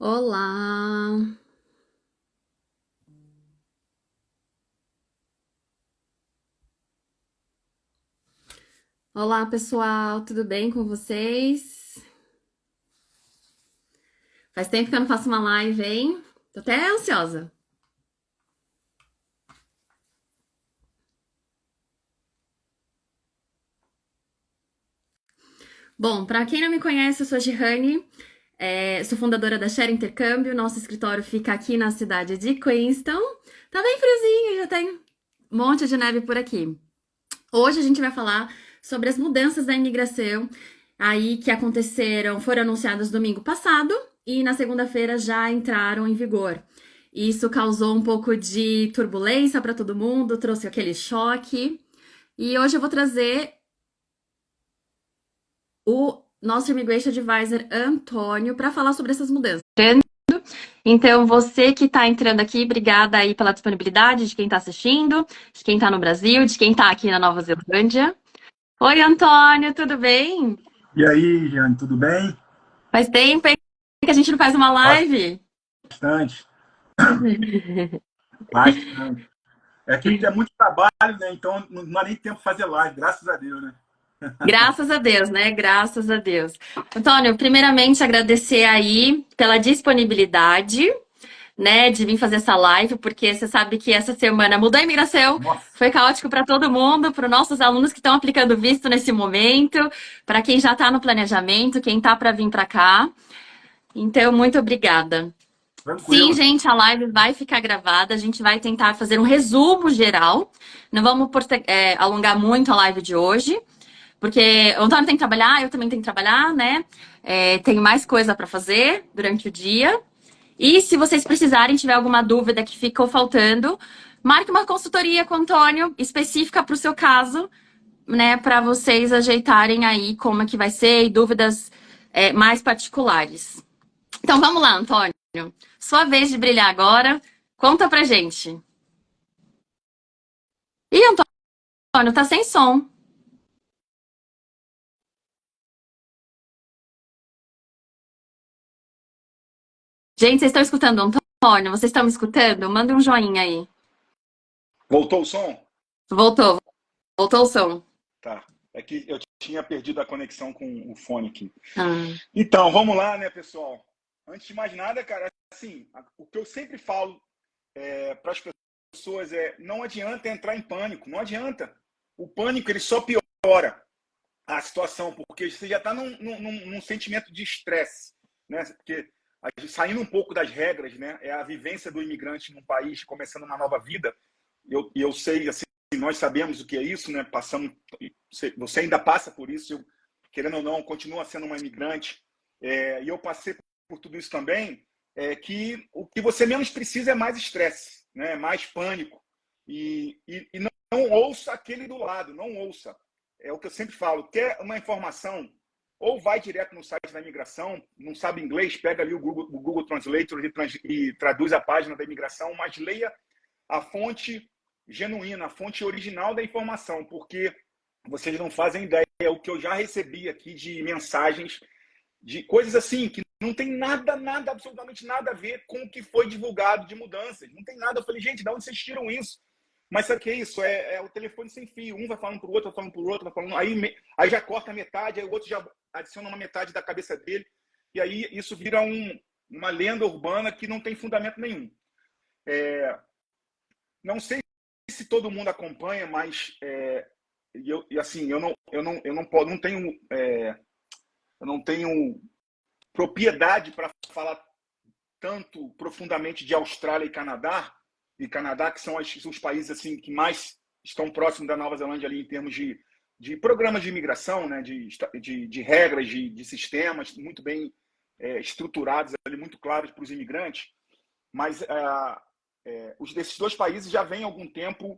Olá! Olá, pessoal, tudo bem com vocês? Faz tempo que eu não faço uma live, hein? Tô até ansiosa. Bom, para quem não me conhece, eu sou a Gihanni, sou fundadora da Share Intercâmbio. Nosso escritório fica aqui na cidade de Queenstown. Tá bem friozinho, já tem um monte de neve por aqui. Hoje a gente vai falar sobre as mudanças da imigração aí que aconteceram, foram anunciadas domingo passado e na segunda-feira já entraram em vigor. Isso causou um pouco de turbulência para todo mundo, trouxe aquele choque. E hoje eu vou trazer o nosso Immigration Advisor Antônio para falar sobre essas mudanças. Então, você que está entrando aqui, obrigada aí pela disponibilidade de quem está assistindo, de quem está no Brasil, de quem está aqui na Nova Zelândia. Oi, Antônio, tudo bem? E aí, Jane, tudo bem? Faz tempo hein, que a gente não faz uma live. Bastante, bastante. É que é muito trabalho, né? Então não dá nem tempo de fazer live, graças a Deus, né? Graças a Deus, né? Graças a Deus. Antônio, primeiramente agradecer aí pela disponibilidade, né, de vir fazer essa live, porque você sabe que essa semana mudou a imigração, Nossa, foi caótico para todo mundo, para os nossos alunos que estão aplicando visto nesse momento, para quem já está no planejamento, quem está para vir para cá. Então, muito obrigada. Sim, tranquilo. gente, a live vai ficar gravada. A gente vai tentar fazer um resumo geral. Não vamos alongar muito a live de hoje, porque o Antônio tem que trabalhar, eu também tenho que trabalhar, né? Tenho mais coisa para fazer durante o dia. E se vocês precisarem, tiver alguma dúvida que ficou faltando, marque uma consultoria com o Antônio, específica para o seu caso, né? Para vocês ajeitarem aí como é que vai ser e dúvidas mais particulares. Então vamos lá, Antônio. Sua vez de brilhar agora. Conta pra gente. Ih, Antônio, tá sem som. Gente, vocês estão escutando o Antônio? Vocês estão me escutando? Manda um joinha aí. Voltou o som? Voltou, voltou o som. Tá. É que eu tinha perdido a conexão com o fone aqui. Ah, Então, vamos lá, né, pessoal? Antes de mais nada, cara, assim, o que eu sempre falo para as pessoas é: não adianta entrar em pânico, não adianta. O pânico ele só piora a situação, porque você já está num sentimento de estresse, né? Porque saindo um pouco das regras, né? É a vivência do imigrante num país começando uma nova vida. Eu sei, assim, nós sabemos o que é isso, né? Passando, você ainda passa por isso, querendo ou não, continua sendo uma imigrante. E eu passei por tudo isso também. Que o que você menos precisa é mais estresse, né? Mais pânico. E não ouça aquele do lado, não ouça. É o que eu sempre falo: quer uma informação, ou vai direto no site da imigração, não sabe inglês, pega ali o Google Translator e traduz a página da imigração, mas leia a fonte genuína, a fonte original da informação, porque vocês não fazem ideia o que eu já recebi aqui de mensagens, de coisas assim, que não tem nada, absolutamente nada a ver com o que foi divulgado de mudanças. Não tem nada. Eu falei: gente, de onde vocês tiram isso? Mas sabe o que é isso? É o telefone sem fio. Um vai falando pro outro, vai falando pro outro, vai falando. Aí já corta a metade, aí o outro já adiciona uma metade da cabeça dele. E aí isso vira uma lenda urbana que não tem fundamento nenhum. Não sei se todo mundo acompanha, mas assim, eu não tenho propriedade para falar tanto profundamente de Austrália e Canadá, que são os países assim que mais estão próximos da Nova Zelândia ali em termos de programas de imigração, né, de regras, de sistemas muito bem estruturados, ali, muito claros para os imigrantes. Mas desses dois países já vem há algum tempo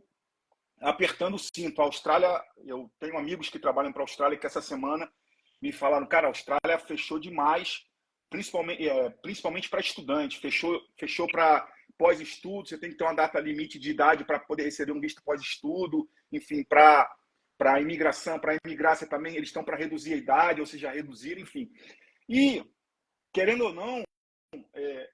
apertando o cinto. A Austrália, eu tenho amigos que trabalham para a Austrália que essa semana me falaram: cara, a Austrália fechou demais, principalmente para estudante, fechou para pós-estudo, você tem que ter uma data limite de idade para poder receber um visto pós-estudo, enfim, para imigração, para imigrar também, eles estão para reduzir a idade, ou seja, reduzir, enfim. E, querendo ou não,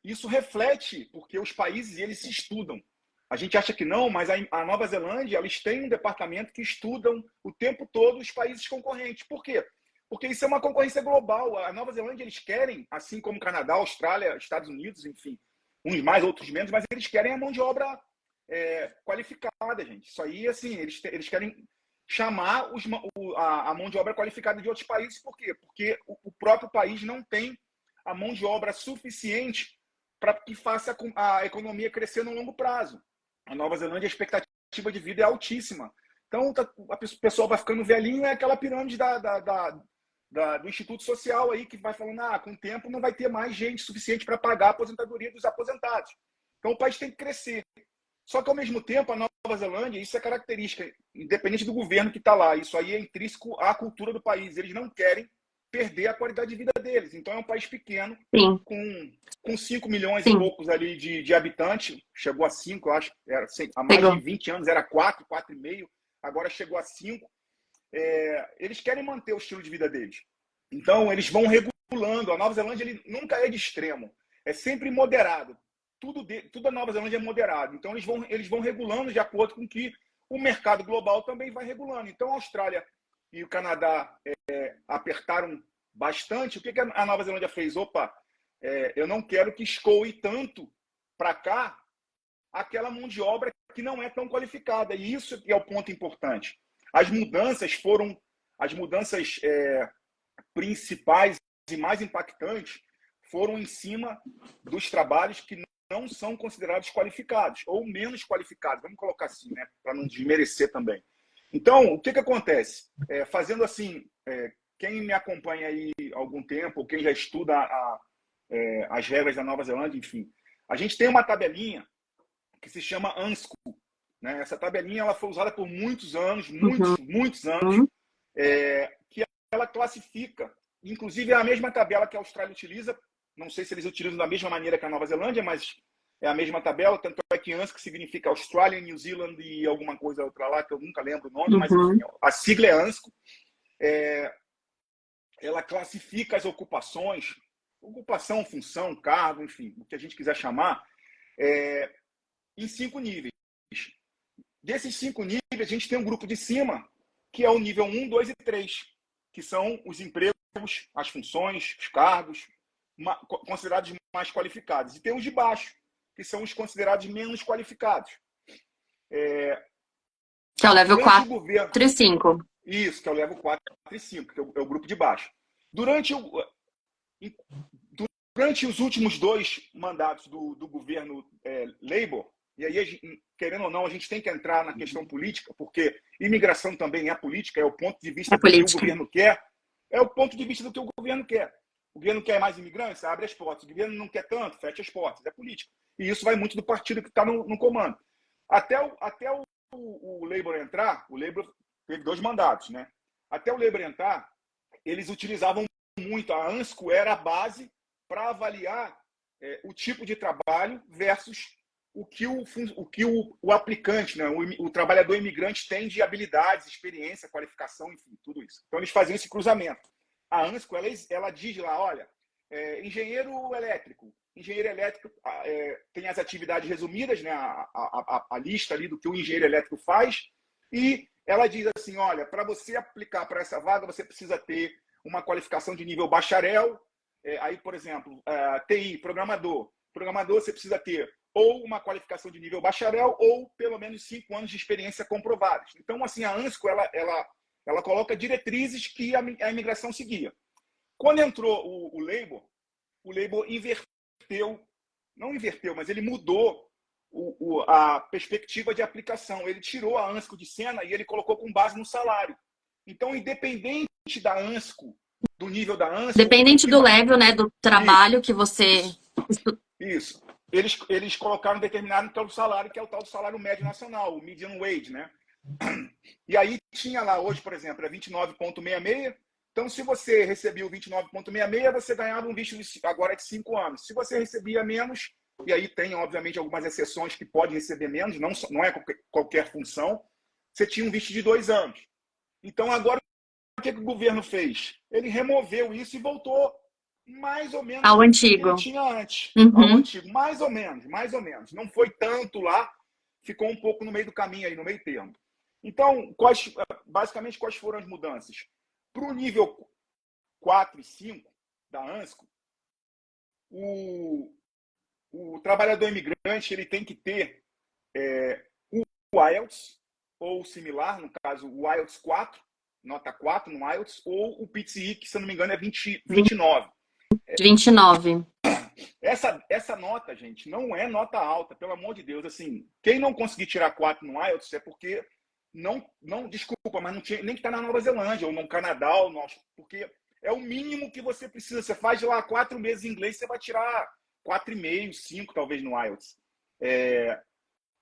isso reflete, porque os países eles se estudam. A gente acha que não, mas a Nova Zelândia, eles têm um departamento que estudam o tempo todo os países concorrentes. Por quê? Porque isso é uma concorrência global. A Nova Zelândia, eles querem, assim como Canadá, Austrália, Estados Unidos, enfim, uns mais, outros menos, mas eles querem a mão de obra qualificada, gente. Isso aí, assim, eles querem chamar a mão de obra qualificada de outros países. Por quê? Porque o próprio país não tem a mão de obra suficiente para que faça a economia crescer no longo prazo. A Nova Zelândia, a expectativa de vida é altíssima. Então, o pessoal vai ficando velhinho, é aquela pirâmide do Instituto Social aí, que vai falando, com o tempo não vai ter mais gente suficiente para pagar a aposentadoria dos aposentados. Então, o país tem que crescer. Só que, ao mesmo tempo, a Nova Zelândia, isso é característica, independente do governo que está lá, isso aí é intrínseco à cultura do país. Eles não querem perder a qualidade de vida deles. Então, é um país pequeno, Sim. com 5 milhões Sim. e poucos ali de habitantes. Chegou a 5, eu acho. Há mais de 20 anos era 4, 4,5. Agora chegou a 5. Eles querem manter o estilo de vida deles. Então, eles vão regulando. A Nova Zelândia ele nunca é de extremo. É sempre moderado. Tudo a Nova Zelândia é moderado. Então, eles vão regulando de acordo com que o mercado global também vai regulando. Então, a Austrália e o Canadá apertaram bastante. O que a Nova Zelândia fez? Eu não quero que escoe tanto para cá aquela mão de obra que não é tão qualificada. E isso é o ponto importante. As mudanças principais e mais impactantes foram em cima dos trabalhos que não são considerados qualificados, ou menos qualificados, vamos colocar assim, né, para não desmerecer também. Então, o que acontece? Fazendo assim, quem me acompanha aí há algum tempo, ou quem já estuda as regras da Nova Zelândia, enfim, a gente tem uma tabelinha que se chama ANSCO. Né? Essa tabelinha ela foi usada por muitos anos, muitos anos, que ela classifica, inclusive é a mesma tabela que a Austrália utiliza, não sei se eles utilizam da mesma maneira que a Nova Zelândia, mas é a mesma tabela, tanto é que ANSCO significa Australia, New Zealand e alguma coisa outra lá, que eu nunca lembro o nome, mas enfim, a sigla é ANSCO. Ela classifica as ocupações, ocupação, função, cargo, enfim, o que a gente quiser chamar, em 5 níveis. Desses 5 níveis, a gente tem um grupo de cima, que é o nível 1, 2 e 3, que são os empregos, as funções, os cargos, considerados mais qualificados. E tem os de baixo, que são os considerados menos qualificados. Que é o level 4 e 5. Isso, que é o level 4 e 5, que é o grupo de baixo. Durante os últimos 2 mandatos do governo Labour, e aí, querendo ou não, a gente tem que entrar na questão política, porque imigração também é política, é o ponto de vista do que o governo quer. É o ponto de vista do que o governo quer. O governo quer mais imigrantes? Abre as portas. O governo não quer tanto? Fecha as portas. É política. E isso vai muito do partido que está no comando. Até o Labour entrar, o Labour teve 2 mandatos, né? Até o Labour entrar, eles utilizavam muito. A ANSCO era a base para avaliar o tipo de trabalho versus o que o aplicante, né, o trabalhador imigrante tem de habilidades, experiência, qualificação, enfim, tudo isso. Então, eles faziam esse cruzamento. A ANSCO, ela diz lá, olha, engenheiro elétrico tem as atividades resumidas, né, a lista ali do que o engenheiro elétrico faz, e ela diz assim, olha, para você aplicar para essa vaga, você precisa ter uma qualificação de nível bacharel, aí, por exemplo, TI, programador, você precisa ter ou uma qualificação de nível bacharel ou pelo menos 5 anos de experiência comprovados. Então, assim, a ANSCO, ela coloca diretrizes que a imigração seguia. Quando entrou o Labour não inverteu, mas ele mudou a perspectiva de aplicação. Ele tirou a ANSCO de cena e ele colocou com base no salário. Então, independente da ANSCO, do nível da ANSCO... Dependente do level, né, do trabalho que você... Isso. Eles colocaram determinado tal salário, que é o tal do salário médio nacional, o median wage, né? E aí tinha lá, hoje, por exemplo, é 29,66. Então, se você recebia o 29,66, você ganhava um visto agora de 5 anos. Se você recebia menos, e aí tem, obviamente, algumas exceções que podem receber menos, não é qualquer função, você tinha um visto de 2 anos. Então, agora, o que o governo fez? Ele removeu isso e voltou mais ou menos Ao parecido com o que ele antigo. tinha antes, ao Uhum. antigo. Mais ou menos, mais ou menos. Não foi tanto lá, ficou um pouco no meio do caminho aí, no meio termo. Então, basicamente, quais foram as mudanças? Para o nível 4 e 5 da ANSCO, o trabalhador imigrante ele tem que ter o IELTS ou similar, no caso o IELTS 4, nota 4 no IELTS, ou o PTE, que se eu não me engano é 29. 29. Essa nota, gente, não é nota alta, pelo amor de Deus. Assim, quem não conseguir tirar 4 no IELTS é porque não desculpa, mas não tinha nem que estar na Nova Zelândia ou no Canadá, ou no, porque é o mínimo que você precisa. Você faz lá 4 meses em inglês, você vai tirar 4,5, 5 talvez no IELTS.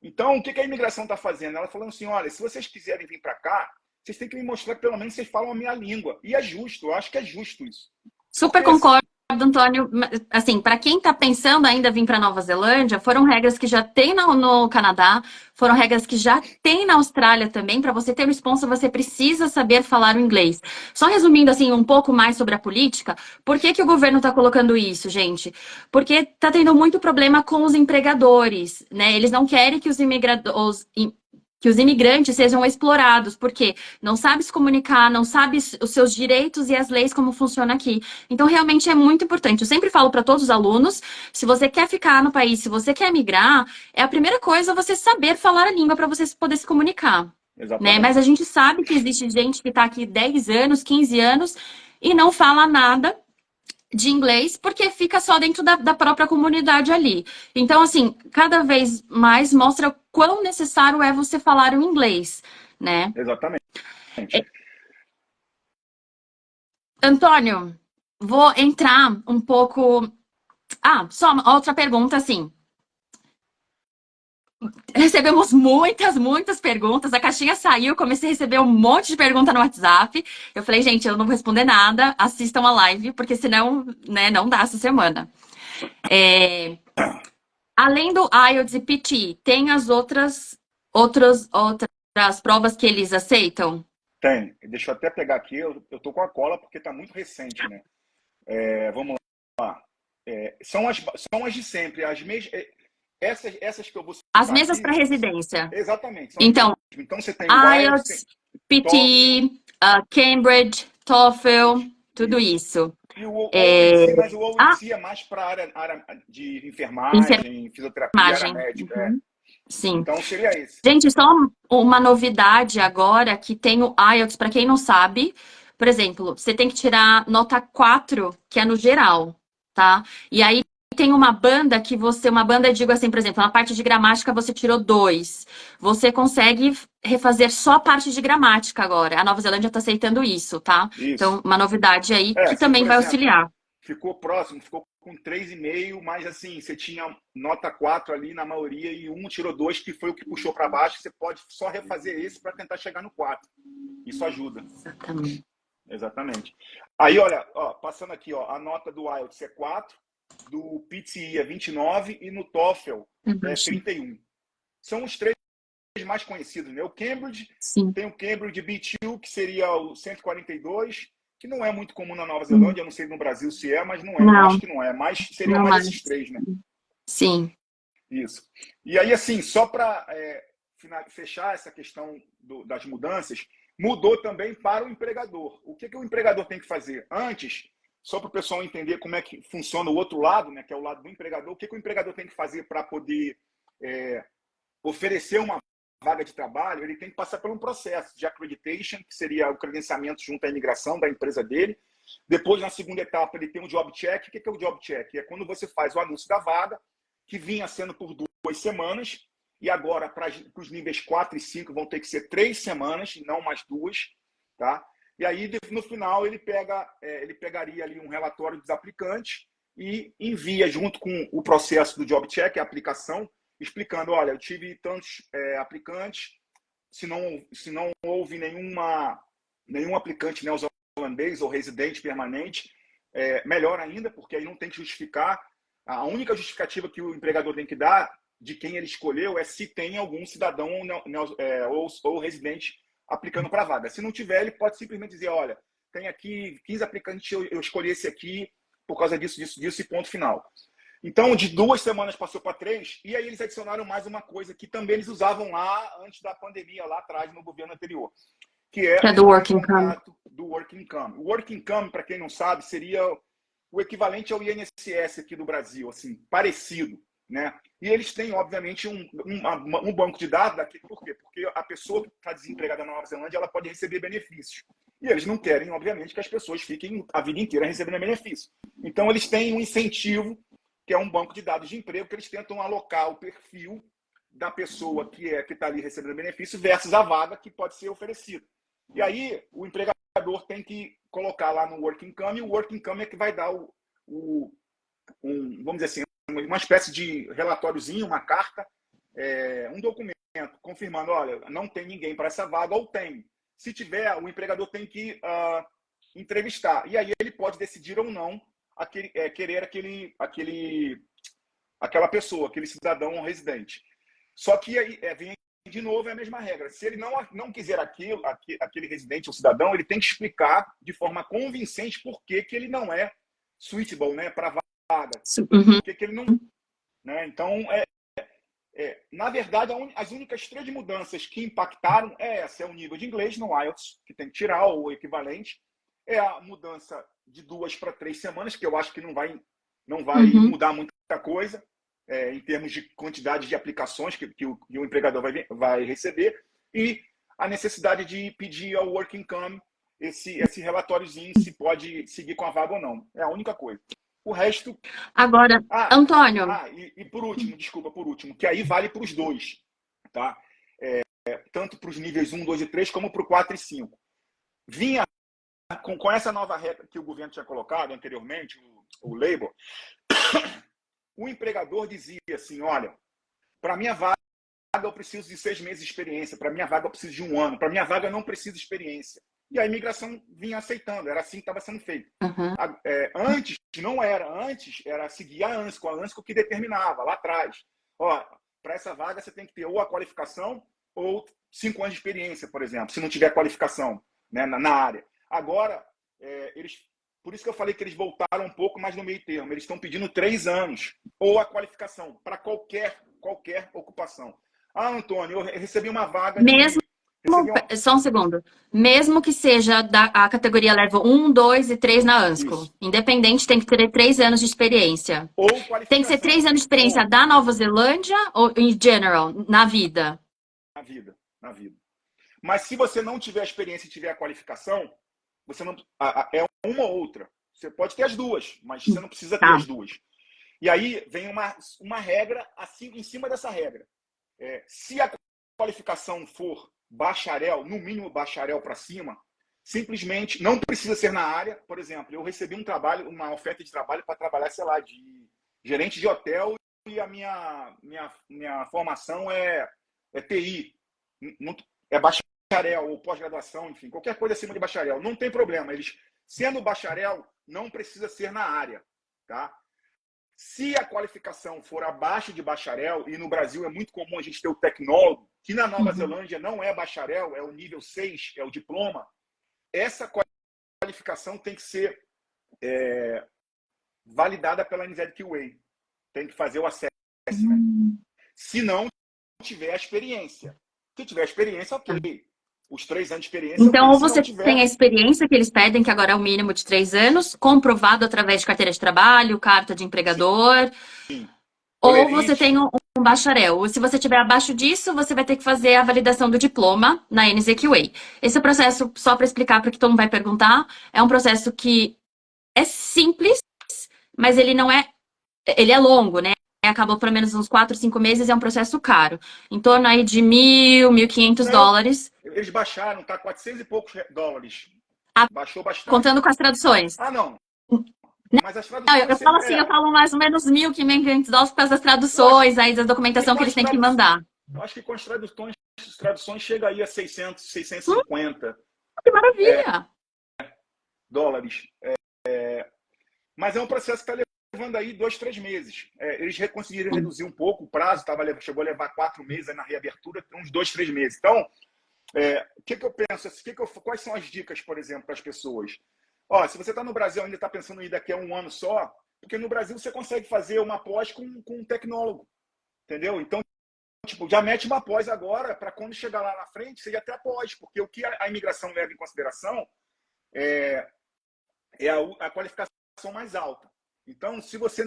Então, o que a imigração está fazendo? Ela falando assim, olha, se vocês quiserem vir para cá, vocês têm que me mostrar que pelo menos vocês falam a minha língua. E é justo, eu acho que é justo isso. Super Porque, assim, concordo, Antônio. Assim, para quem está pensando ainda vir para Nova Zelândia, foram regras que já tem no Canadá, foram regras que já tem na Austrália também. Para você ter o sponsor, você precisa saber falar o inglês. Só resumindo assim um pouco mais sobre a política, por que que o governo está colocando isso, gente? Porque está tendo muito problema com os empregadores, né? Eles não querem que que os imigrantes sejam explorados, porque não sabe se comunicar, não sabe os seus direitos e as leis como funciona aqui. Então, realmente é muito importante. Eu sempre falo para todos os alunos, se você quer ficar no país, se você quer migrar, é a primeira coisa você saber falar a língua para você poder se comunicar, né? Mas a exatamente. gente sabe que existe gente que está aqui 10 anos, 15 anos e não fala nada de inglês porque fica só dentro da própria comunidade ali. Então, assim, cada vez mais mostra quão necessário é você falar o inglês, né? Exatamente. Antônio, vou entrar um pouco. Ah, só uma outra pergunta, assim. Recebemos muitas perguntas. A caixinha saiu, comecei a receber um monte de pergunta no WhatsApp. Eu falei, gente, eu não vou responder nada, assistam a live, porque senão, né, não dá essa semana. Além do IELTS e PT, tem as outras provas que eles aceitam? Tem. Deixa eu até pegar aqui. Eu tô com a cola porque está muito recente, né? Vamos lá. São as de sempre. Essas que eu vou As citar mesmas aqui, para residência. exatamente, são as mesmas. Então, Então você tem o IELTS, tem IELTS, TOEFL, PT, Cambridge, TOEFL, tudo isso. isso. E o É... OET, mas o Ah, OET é mais para área de enfermagem, fisioterapia, área enfermagem. médica. Uhum. Sim. Então seria esse. Gente, só uma novidade agora que tem o IELTS, para quem não sabe. Por exemplo, você tem que tirar nota 4, que é no geral, tá? E aí tem uma banda, digo assim, por exemplo, na parte de gramática você tirou 2. Você consegue refazer só a parte de gramática agora. A Nova Zelândia está aceitando isso, tá? Isso. Então, uma novidade aí que Se também por vai exemplo, auxiliar. ficou próximo, ficou com 3,5, mas assim, você tinha nota 4 ali na maioria e um tirou 2 que foi o que puxou para baixo. Você pode só refazer esse para tentar chegar no 4. Isso ajuda. Exatamente. Exatamente. Aí, olha, passando aqui, a nota do IELTS é 4, do PTE é 29 e no TOEFL é 31. São os três mais conhecidos, né? O Cambridge, Sim. tem o Cambridge B2, que seria o 142, que não é muito comum na Nova Zelândia, eu não sei no Brasil se é, mas não é, Não, acho que não é, mas seriam não mais mais. esses três, né? Sim. Isso. E aí, assim, só para fechar essa questão das mudanças, mudou também para o empregador. O que o empregador tem que fazer? Antes, só para o pessoal entender como é que funciona o outro lado, né, que é o lado do empregador, o que o empregador tem que fazer para poder oferecer uma vaga de trabalho, ele tem que passar por um processo de accreditation, que seria o credenciamento junto à imigração da empresa dele. Depois, na segunda etapa, ele tem um job check. O que é o job check? É quando você faz o anúncio da vaga, que vinha sendo por 2 semanas, e agora, para os níveis 4 e 5, vão ter que ser 3 semanas, não mais 2. Tá? E aí, no final, ele pegaria ali um relatório dos aplicantes e envia junto com o processo do job check, a aplicação, explicando, olha, eu tive tantos aplicantes, se não houve nenhum aplicante neozelandês ou residente permanente, melhor ainda, porque aí não tem que justificar. A única justificativa que o empregador tem que dar de quem ele escolheu é se tem algum cidadão ou residente aplicando para a vaga. Se não tiver, ele pode simplesmente dizer, olha, tem aqui 15 aplicantes, eu escolhi esse aqui por causa disso, disso, disso e ponto final. Então, de 2 semanas passou para 3, e aí eles adicionaram mais uma coisa que também eles usavam lá antes da pandemia, lá atrás, no governo anterior, que é do o Working Income. contrato do Working Income. O Working Income, para quem não sabe, seria o equivalente ao INSS aqui do Brasil, assim, parecido, né? E eles têm, obviamente, um banco de dados daqui. Por quê? Porque a pessoa que está desempregada na Nova Zelândia, ela pode receber benefícios. E eles não querem, obviamente, que as pessoas fiquem a vida inteira recebendo benefício. Então, eles têm um incentivo, que é um banco de dados de emprego, que eles tentam alocar o perfil da pessoa que está ali recebendo benefício versus a vaga que pode ser oferecida. E aí, o empregador tem que colocar lá no Working Income, e o Working Income é que vai dar vamos dizer assim, uma espécie de relatóriozinho, uma carta, um documento confirmando, olha, não tem ninguém para essa vaga, ou tem. Se tiver, o empregador tem que entrevistar. E aí ele pode decidir ou não querer aquela pessoa, aquele cidadão ou residente. Só que aí vem de novo a mesma regra. Se ele não quiser aquele residente ou cidadão, ele tem que explicar de forma convincente por que ele não é suitable, né, para a vaga. Uhum. Por que ele não... Né? Então, na verdade, as únicas 3 mudanças que impactaram essa. É o nível de inglês no IELTS, que tem que tirar o equivalente. É a mudança de 2 para 3 semanas, que eu acho que não vai mudar muita coisa. Em termos de quantidade de aplicações que o empregador vai receber, e a necessidade de pedir ao Working Income esse relatóriozinho se pode seguir com a vaga ou não. É a única coisa. O resto... Agora, Antônio... E por último, que aí vale para os dois, tá? Tanto para os níveis 1, 2 e 3, como para o 4 e 5. Vinha com essa nova regra que o governo tinha colocado anteriormente, o Labour, o empregador dizia assim, olha, para minha vaga eu preciso de 6 meses de experiência, para minha vaga eu preciso de 1 ano, para minha vaga eu não preciso de experiência. E a imigração vinha aceitando, era assim que estava sendo feito. Uhum. Antes, não era. Antes, era seguir a ANSCO que determinava, lá atrás. Para essa vaga você tem que ter ou a qualificação ou 5 anos de experiência, por exemplo, se não tiver qualificação, né, na área. Agora, por isso que eu falei que eles voltaram um pouco mais no meio termo. Eles estão pedindo 3 anos ou a qualificação para qualquer ocupação. Antônio, eu recebi uma vaga Só um segundo. Mesmo que seja a categoria level 1, 2 e 3 na ANSCO. Isso. Independente, tem que ter 3 anos de experiência. Ou qualificação. Tem que ser 3 anos de experiência da Nova Zelândia ou em general, na vida? Na vida. Mas se você não tiver a experiência e tiver a qualificação, você não... é uma ou outra. Você pode ter as duas, mas você não precisa ter as duas. E aí vem uma regra assim, em cima dessa regra. Se a qualificação for bacharel, no mínimo bacharel para cima, simplesmente não precisa ser na área. Por exemplo, eu recebi uma oferta de trabalho para trabalhar, sei lá, de gerente de hotel, e a minha formação é TI. É bacharel ou pós-graduação, enfim, qualquer coisa acima de bacharel. Não tem problema. Eles, sendo bacharel, não precisa ser na área, tá? Se a qualificação for abaixo de bacharel, e no Brasil é muito comum a gente ter o tecnólogo, que na Nova Zelândia não é bacharel, é o nível 6, é o diploma, essa qualificação tem que ser validada pela NZQA. Tem que fazer o assessment. Se não tiver a experiência. Se tiver a experiência, ok. Os 3 anos de experiência... Então, ou você tem a experiência que eles pedem, que agora é o mínimo de 3 anos, comprovado através de carteira de trabalho, carta de empregador. Sim. Ou você tem um bacharel. Se você tiver abaixo disso, você vai ter que fazer a validação do diploma na NZQA. Esse processo, só para explicar para que todo mundo vai perguntar, é um processo que é simples, mas ele não é... Ele é longo, né? Acabou pelo menos uns 4, 5 meses, é um processo caro. Em torno aí de $1.000, $1.500. Eles baixaram, tá? 400 e poucos dólares. Baixou bastante. Contando com as traduções. Não. Mas as traduções... Não, eu falo assim, eu falo mais ou menos $1.500 por causa das traduções, aí da documentação que eles têm que mandar. Eu acho que com as traduções chega aí a 600, 650. Que maravilha! Dólares. Mas é um processo que está levando aí 2, 3 meses. Eles conseguiram reduzir um pouco o prazo, chegou a levar 4 meses aí na reabertura, uns 2, 3 meses. Então, o que eu penso? Quais são as dicas, por exemplo, para as pessoas? Ó, se você está no Brasil ainda está pensando em ir daqui a um ano só, porque no Brasil você consegue fazer uma pós com um tecnólogo, entendeu? Então, tipo, já mete uma pós agora, para quando chegar lá na frente, você já até pós, porque o que a imigração leva em consideração é a qualificação mais alta. Então, se você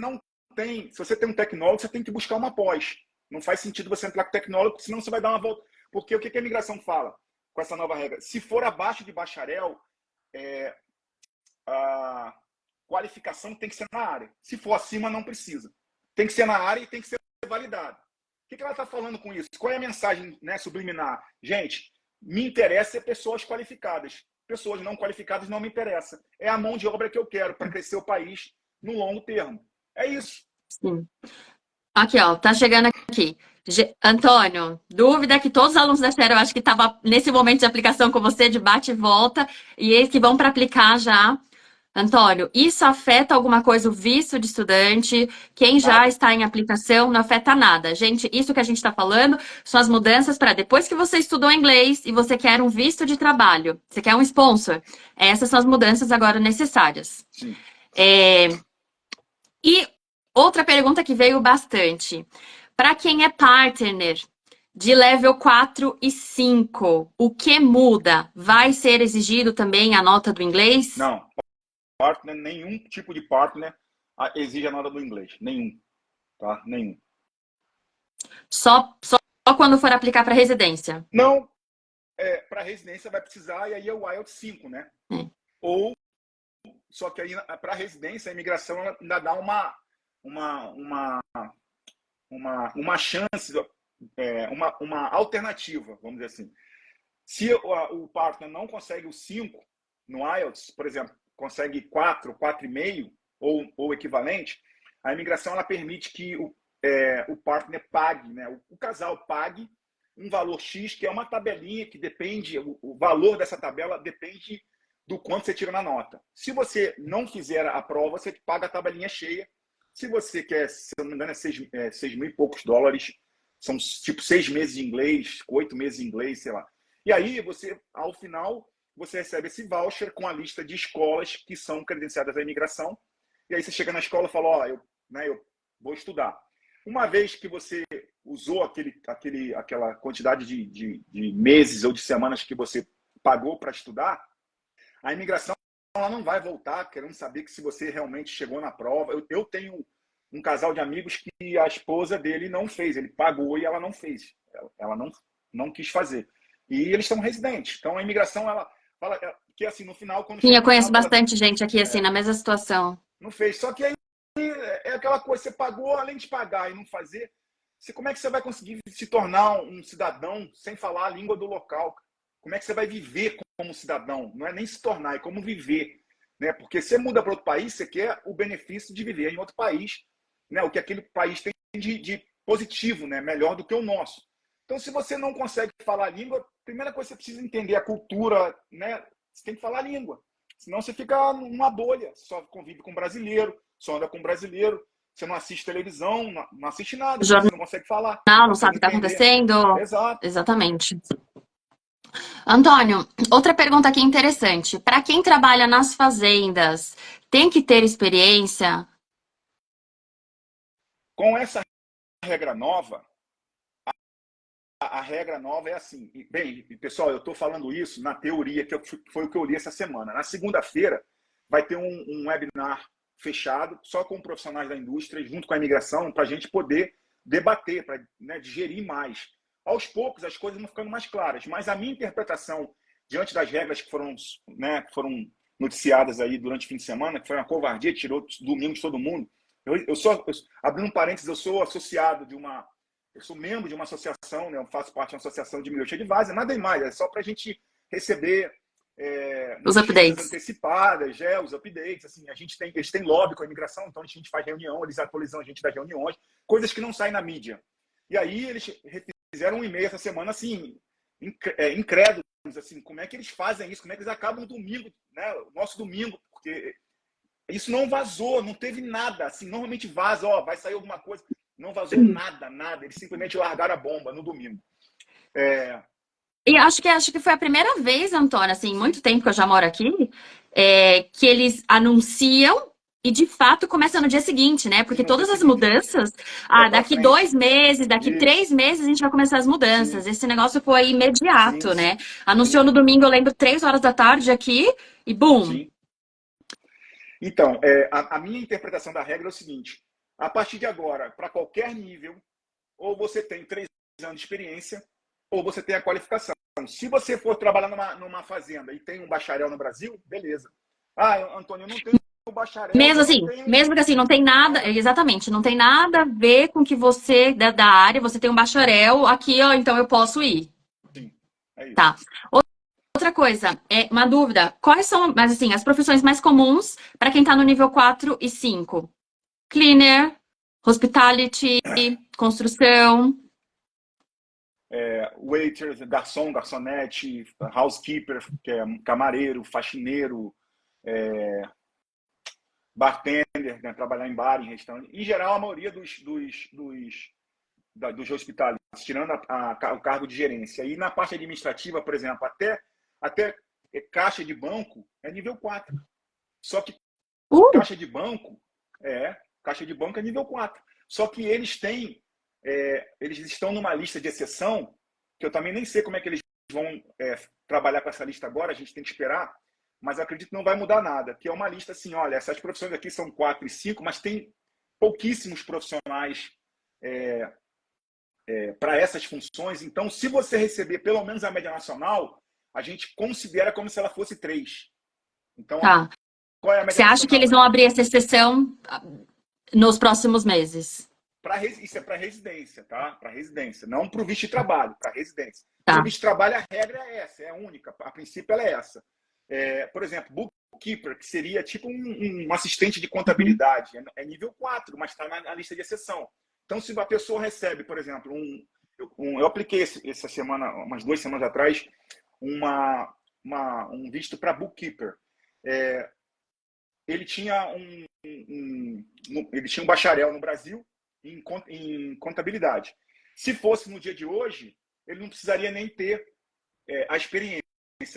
tem um tecnólogo, você tem que buscar uma pós. Não faz sentido você entrar com tecnólogo, senão você vai dar uma volta. Porque o que a imigração fala com essa nova regra? Se for abaixo de bacharel, a qualificação tem que ser na área. Se for acima, não precisa. Tem que ser na área e tem que ser validado. O que ela está falando com isso? Qual é a mensagem, né, subliminar? Gente, me interessa pessoas qualificadas. Pessoas não qualificadas não me interessa. É a mão de obra que eu quero para crescer o país no longo termo. É isso. Sim. Aqui, ó, tá chegando aqui. Antônio, dúvida que todos os alunos da Xero, eu acho que estava nesse momento de aplicação com você, de bate e volta, e eles que vão para aplicar já. Antônio, isso afeta alguma coisa o visto de estudante? Quem já está em aplicação não afeta nada. Gente, isso que a gente está falando são as mudanças para depois que você estudou inglês e você quer um visto de trabalho, você quer um sponsor. Essas são as mudanças agora necessárias. Sim. E outra pergunta que veio bastante. Para quem é partner de level 4 e 5, o que muda? Vai ser exigido também a nota do inglês? Não. Partner, nenhum tipo de partner exige a nota do inglês. Nenhum. Tá? Nenhum. Só quando for aplicar para residência? Não. Para residência vai precisar, e aí é o IELTS 5, né? Ou, só que aí para residência, a imigração ainda dá uma chance, uma alternativa, vamos dizer assim. Se o partner não consegue o 5 no IELTS, por exemplo, consegue 4, 4,5 ou equivalente, a imigração ela permite que o partner pague, né? O casal pague um valor X, que é uma tabelinha que depende, o valor dessa tabela depende do quanto você tira na nota. Se você não fizer a prova, você paga a tabelinha cheia. Se você quer, se eu não me engano, é 6 mil e poucos dólares, são tipo 6 meses de inglês, 8 meses de inglês, sei lá. E aí, você, ao final, você recebe esse voucher com a lista de escolas que são credenciadas à imigração. E aí você chega na escola e fala, ó, eu vou estudar. Uma vez que você usou aquela quantidade de meses ou de semanas que você pagou para estudar, a imigração ela não vai voltar querendo saber que se você realmente chegou na prova. Eu tenho um casal de amigos que a esposa dele não fez, ele pagou e ela não fez. Ela não quis fazer. E eles são residentes. Então a imigração, ela fala que assim, no final, quando Sim, chega eu no conheço final, bastante gente aqui, assim, na mesma situação. não fez. Só que aí é aquela coisa, você pagou, além de pagar e não fazer, como é que você vai conseguir se tornar um cidadão sem falar a língua do local? Como é que você vai viver como cidadão? Não é nem se tornar, é como viver. Né? Porque você muda para outro país, você quer o benefício de viver em outro país, né? O que aquele país tem de positivo, né? Melhor do que o nosso. Então, se você não consegue falar a língua, a primeira coisa que você precisa entender a cultura, né? Você tem que falar a língua. Senão você fica numa bolha, só convive com brasileiro, só anda com brasileiro, você não assiste televisão, não assiste nada, porque você não consegue falar. Não sabe o que está acontecendo. Exato. Exatamente. Antônio, outra pergunta aqui interessante. Para quem trabalha nas fazendas, tem que ter experiência? Com essa regra nova, a regra nova é assim. Bem, pessoal, eu estou falando isso na teoria, que foi o que eu li essa semana. Na segunda-feira, vai ter um webinar fechado, só com profissionais da indústria, junto com a imigração, para a gente poder debater, para digerir mais. Aos poucos, as coisas vão ficando mais claras. Mas a minha interpretação, diante das regras que foram noticiadas aí durante o fim de semana, que foi uma covardia, tirou domingos todo mundo. Abrindo um parênteses, eu sou associado eu sou membro de uma associação, né? Eu faço parte de uma associação de Middle Advisor, nada mais, é só para a gente receber os updates antecipadas, os updates. Assim, eles têm lobby com a imigração, então a gente faz reunião, eles atualizam a gente das reuniões, coisas que não saem na mídia. E aí eles fizeram um e-mail essa semana, assim, incrédulos, assim, como é que eles fazem isso, como é que eles acabam o domingo, né? O nosso domingo, porque isso não vazou, não teve nada, assim, normalmente vaza, vai sair alguma coisa. Não vazou nada. Eles simplesmente largaram a bomba no domingo. E acho que foi a primeira vez, Antônio, assim, muito tempo que eu já moro aqui, que eles anunciam e de fato começa no dia seguinte, né? Sim, Porque no dia todas as seguinte. mudanças, É para daqui dois frente. meses, daqui Isso. 3 meses a gente vai começar as mudanças. Sim, Esse negócio foi sim, imediato, né? Anunciou sim, no domingo, eu lembro, 3 horas da tarde aqui e bum. sim. Então, a minha interpretação da regra é o seguinte: a partir de agora, para qualquer nível, ou você tem 3 anos de experiência, ou você tem a qualificação. Se você for trabalhar numa fazenda e tem um bacharel no Brasil, beleza. Ah, Antônio, eu não tenho bacharel, eu não tenho. Mesmo que assim, não tem nada, Nada. exatamente, não tem nada a ver com que você, da área, você tem um bacharel aqui, ó, então eu posso ir. Sim, é Tá. isso. Outra coisa, uma dúvida. Quais são, mas assim, as profissões mais comuns para quem está no nível 4 e 5? Cleaner, hospitality, construção. Waiter, garçom, garçonete, housekeeper, que é camareiro, faxineiro, bartender, né, trabalhar em bar, em restaurante. Em geral, a maioria dos hospitais, tirando o cargo de gerência. E na parte administrativa, por exemplo, até caixa de banco é nível 4. Só que Uh, caixa de banco caixa de banco é nível 4. Só que eles estão numa lista de exceção, que eu também nem sei como é que eles vão trabalhar com essa lista agora, a gente tem que esperar, mas acredito que não vai mudar nada, que é uma lista assim, olha, essas profissões aqui são 4 e 5, mas tem pouquíssimos profissionais para essas funções. Então, se você receber pelo menos a média nacional, a gente considera como se ela fosse 3. Então, tá. qual é a média Você acha que nacional? eles vão abrir essa exceção nos próximos meses? Isso é para residência, tá? Para residência, não para o visto de trabalho, para residência. Para o Tá. visto de trabalho, a regra é essa, é a única. A princípio, ela é essa. Por exemplo, bookkeeper, que seria tipo um assistente de Uhum. contabilidade, é nível 4, mas está na lista de exceção. Então, se a pessoa recebe, por exemplo, eu apliquei essa semana, umas 2 semanas atrás, um visto para bookkeeper. É, ele tinha ele tinha um bacharel no Brasil em contabilidade. Se fosse no dia de hoje, ele não precisaria nem ter a experiência.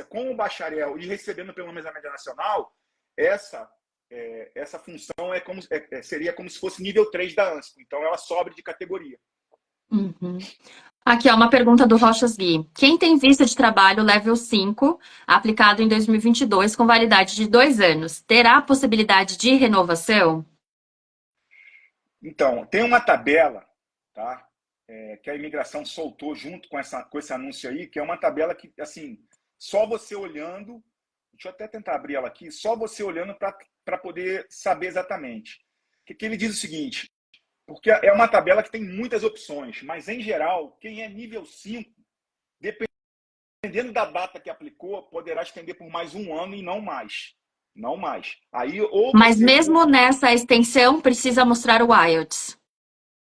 Com o bacharel e recebendo pelo menos a média nacional, essa função seria como se fosse nível 3 da ANSCO. Então, ela sobe de categoria. Uhum. Aqui, ó, uma pergunta do Rochas Gui. Quem tem visto de trabalho level 5, aplicado em 2022, com validade de 2 anos, terá a possibilidade de renovação? Então, tem uma tabela, tá? Que a imigração soltou junto com esse anúncio aí, que é uma tabela que, assim, só você olhando, deixa eu até tentar abrir ela aqui, só você olhando para poder saber exatamente. Que ele diz o seguinte, porque é uma tabela que tem muitas opções, mas, em geral, quem é nível 5, dependendo da data que aplicou, poderá estender por mais um ano e não mais. Não mais. Aí, ou Mas você... mesmo nessa extensão, precisa mostrar o IELTS.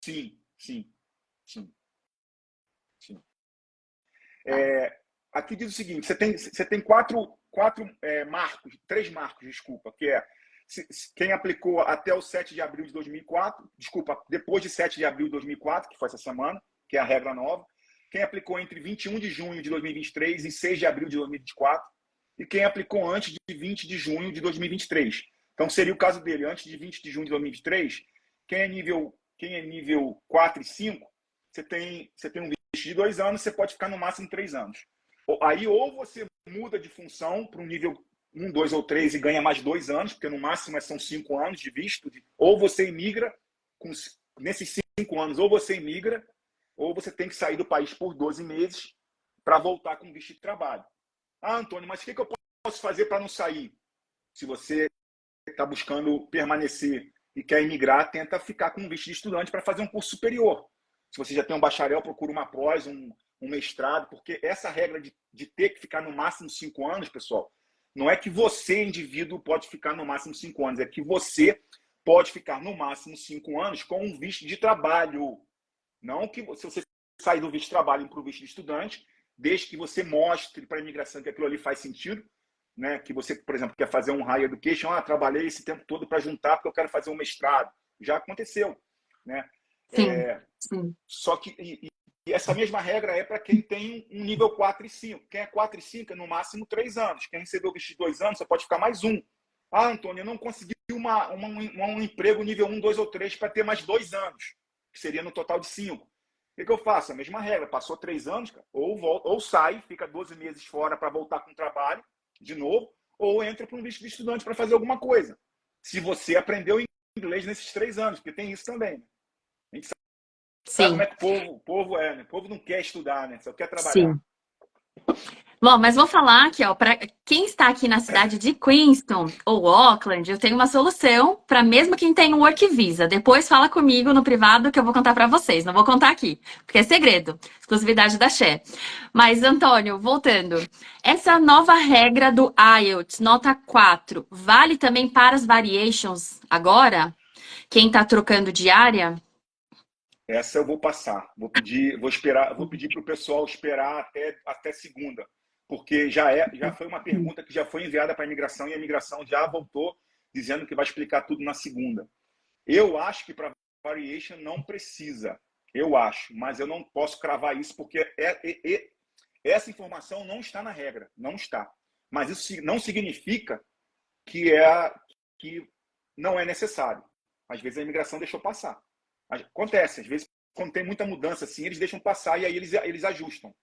Sim, sim, sim, sim. Tá. Aqui diz o seguinte: você tem quatro marcos, 3 marcos, desculpa, que é quem aplicou até o 7 de abril de 2004, desculpa, depois de 7 de abril de 2004, que foi essa semana, que é a regra nova, quem aplicou entre 21 de junho de 2023 e 6 de abril de 2024, e quem aplicou antes de 20 de junho de 2023. Então, seria o caso dele, antes de 20 de junho de 2023, quem é nível 4 e 5, você tem um visto de 2 anos, você pode ficar no máximo 3 anos. Aí, ou você muda de função para um nível 1, 2 ou 3 e ganha mais 2 anos, porque no máximo são 5 anos de visto, ou você imigra, nesses 5 anos, ou você imigra, ou você tem que sair do país por 12 meses para voltar com visto de trabalho. Ah, Antônio, mas o que eu posso fazer para não sair? Se você está buscando permanecer e quer imigrar, tenta ficar com um visto de estudante para fazer um curso superior. Se você já tem um bacharel, procura uma pós, um mestrado, porque essa regra de ter que ficar no máximo 5 anos, pessoal, não é que você, indivíduo, pode ficar no máximo 5 anos, é que você pode ficar no máximo 5 anos com um visto de trabalho. Não que se você sair do visto de trabalho para o visto de estudante, desde que você mostre para a imigração que aquilo ali faz sentido, né? Que você, por exemplo, quer fazer um higher education, trabalhei esse tempo todo para juntar porque eu quero fazer um mestrado. Já aconteceu, né? Sim, sim. Só que essa mesma regra é para quem tem um nível 4 e 5. Quem é 4 e 5 é no máximo 3 anos. Quem recebeu o visto de 2 anos, você pode ficar mais um. Ah, Antônio, eu não consegui um emprego nível 1, 2 ou 3 para ter mais 2 anos, que seria no total de 5. O que eu faço? A mesma regra. Passou 3 anos, cara, ou sai, fica 12 meses fora para voltar com o trabalho, de novo, ou entra para um visto de estudante para fazer alguma coisa. Se você aprendeu inglês nesses 3 anos, porque tem isso também. Né? A gente sabe como Sim, é que o povo é, né? O povo não quer estudar, né? Só quer trabalhar. sim. Bom, mas vou falar aqui, ó, para quem está aqui na cidade de Queenstown ou Auckland, eu tenho uma solução para mesmo quem tem um Work Visa. Depois fala comigo no privado que eu vou contar para vocês. Não vou contar aqui, porque é segredo, exclusividade da Xé. Mas, Antônio, voltando. Essa nova regra do IELTS, nota 4, vale também para as variations agora? Quem está trocando de área? Essa eu vou passar. Vou pedir para o pessoal esperar até segunda, porque já foi uma pergunta que já foi enviada para a imigração e a imigração já voltou dizendo que vai explicar tudo na segunda. Eu acho que para variation não precisa. Eu acho, mas eu não posso cravar isso porque essa informação não está na regra, não está. Mas isso não significa que não é necessário. Às vezes a imigração deixou passar. Acontece, às vezes, quando tem muita mudança assim, eles deixam passar e aí eles ajustam.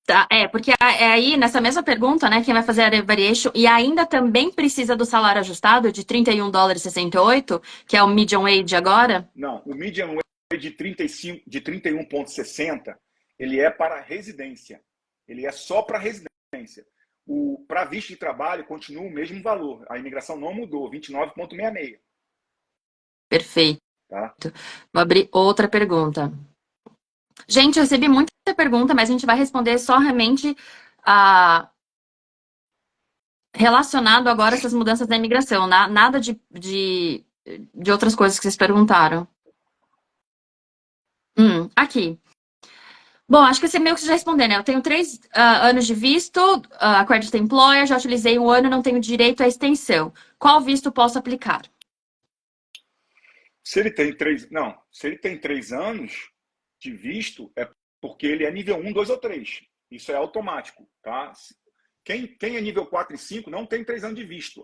Tá, porque é aí, nessa mesma pergunta, né, quem vai fazer a variation e ainda também precisa do salário ajustado de 31 dólares e 68, que é o median wage agora? Não, o median wage de 35, de 31,60, ele é para residência. Ele é só para residência. Para visto de trabalho, continua o mesmo valor. A imigração não mudou, 29,66. Perfeito. Tá? Vou abrir outra pergunta. Gente, eu recebi muita pergunta, mas a gente vai responder só realmente relacionado agora a essas mudanças da imigração, nada de outras coisas que vocês perguntaram. Aqui. Bom, acho que você meio que já respondeu, né? Eu tenho 3 anos de visto, Accredited Employer, já utilizei 1 ano, não tenho direito à extensão. Qual visto posso aplicar? Se ele tem se ele tem 3 anos de visto, é porque ele é nível 1, 2 ou 3. Isso é automático, tá? Quem é nível 4 e 5 não tem 3 anos de visto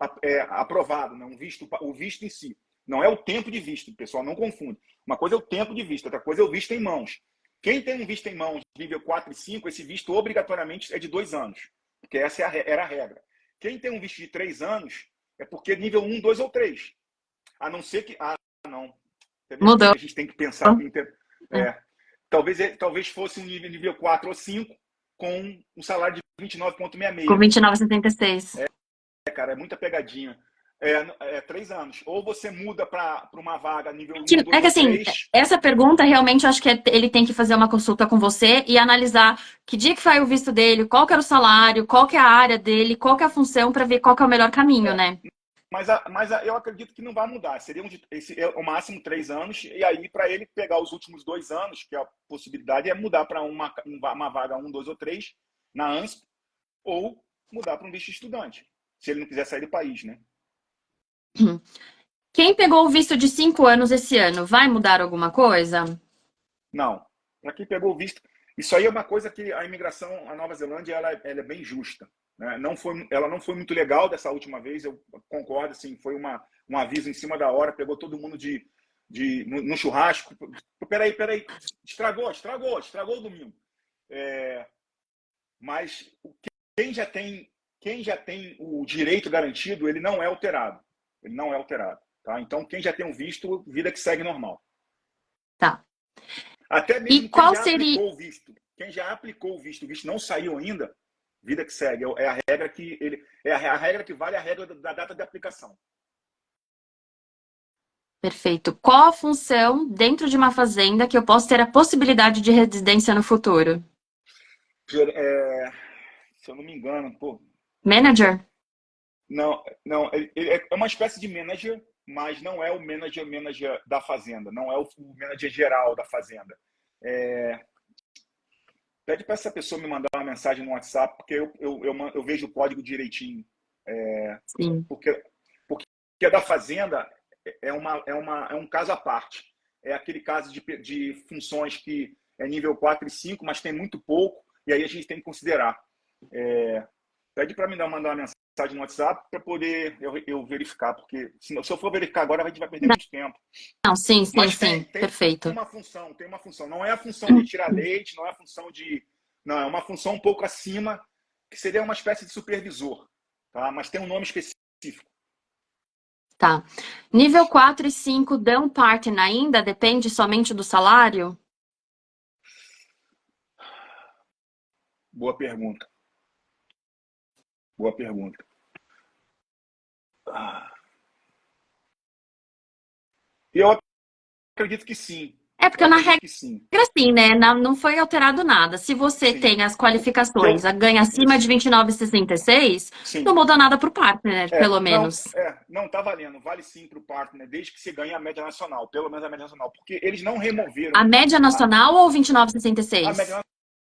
aprovado, não, o visto em si. Não é o tempo de visto, pessoal, não confunde. Uma coisa é o tempo de visto, outra coisa é o visto em mãos. Quem tem um visto em mãos nível 4 e 5, esse visto obrigatoriamente é de 2 anos, porque essa era a regra. Quem tem um visto de 3 anos é porque é nível 1, 2 ou 3. A não ser que... não. Mudou. A gente tem que pensar... Talvez fosse um nível 4 ou 5 com um salário de Com 29,66. 29,76. Cara, é muita pegadinha. 3 anos. Ou você muda para uma vaga nível 1, 2 É que ou assim, 3. essa pergunta realmente eu acho que ele tem que fazer uma consulta com você e analisar que dia que foi o visto dele, qual que era o salário, qual que é a área dele, qual que é a função para ver qual que é o melhor caminho, É, né? mas eu acredito que não vai mudar. Seria o máximo 3 anos. E aí, para ele pegar os últimos 2 anos, que a possibilidade é mudar para uma vaga 1, 2 ou 3 na ANSP, ou mudar para um visto de estudante, se ele não quiser sair do país, né? Quem pegou o visto de 5 anos esse ano, vai mudar alguma coisa? Não. Para quem pegou o visto, isso aí é uma coisa que a imigração à Nova Zelândia ela é bem justa. Né? Ela não foi muito legal dessa última vez, eu concordo, assim, foi um aviso em cima da hora, pegou todo mundo no churrasco. Peraí, estragou o domingo. Mas quem já tem o direito garantido, ele não é alterado. Ele não é alterado. Tá? Então, quem já tem o visto, vida que segue normal. Tá. Até E mesmo quem qual já seria. aplicou o visto. Quem já aplicou o visto não saiu ainda, vida que segue. É a regra a regra que vale a regra da data de aplicação. Perfeito. Qual a função dentro de uma fazenda que eu posso ter a possibilidade de residência no futuro? Se eu não me engano, pô. Manager? Não, ele é uma espécie de manager, mas não é o manager da fazenda, não é o manager geral da fazenda. Pede para essa pessoa me mandar uma mensagem no WhatsApp, porque eu vejo o código direitinho. Sim. Porque a da fazenda é um caso à parte. É aquele caso de funções que é nível 4 e 5, mas tem muito pouco, e aí a gente tem que considerar. Pede para me mandar uma mensagem no WhatsApp para poder eu verificar, porque se eu for verificar agora, a gente vai perder muito tempo. Não, sim, Mas perfeito. tem uma função. Não é a função de tirar leite, não é a função de... Não, é uma função um pouco acima, que seria uma espécie de supervisor, tá? Mas tem um nome específico. Tá. Nível 4 e 5 dão partner ainda? Depende somente do salário? Boa pergunta. Boa pergunta. Eu acredito que sim. É porque Eu na acredito regra, que sim. assim, né? Não foi alterado nada. Se você Sim. tem as qualificações, ganha acima de 29,66, não Sim. muda nada para o partner, pelo menos. Não tá valendo. Vale sim para o partner, desde que você ganhe a média nacional, pelo menos a média nacional, porque eles não removeram. A média nacional ou A média 29,66?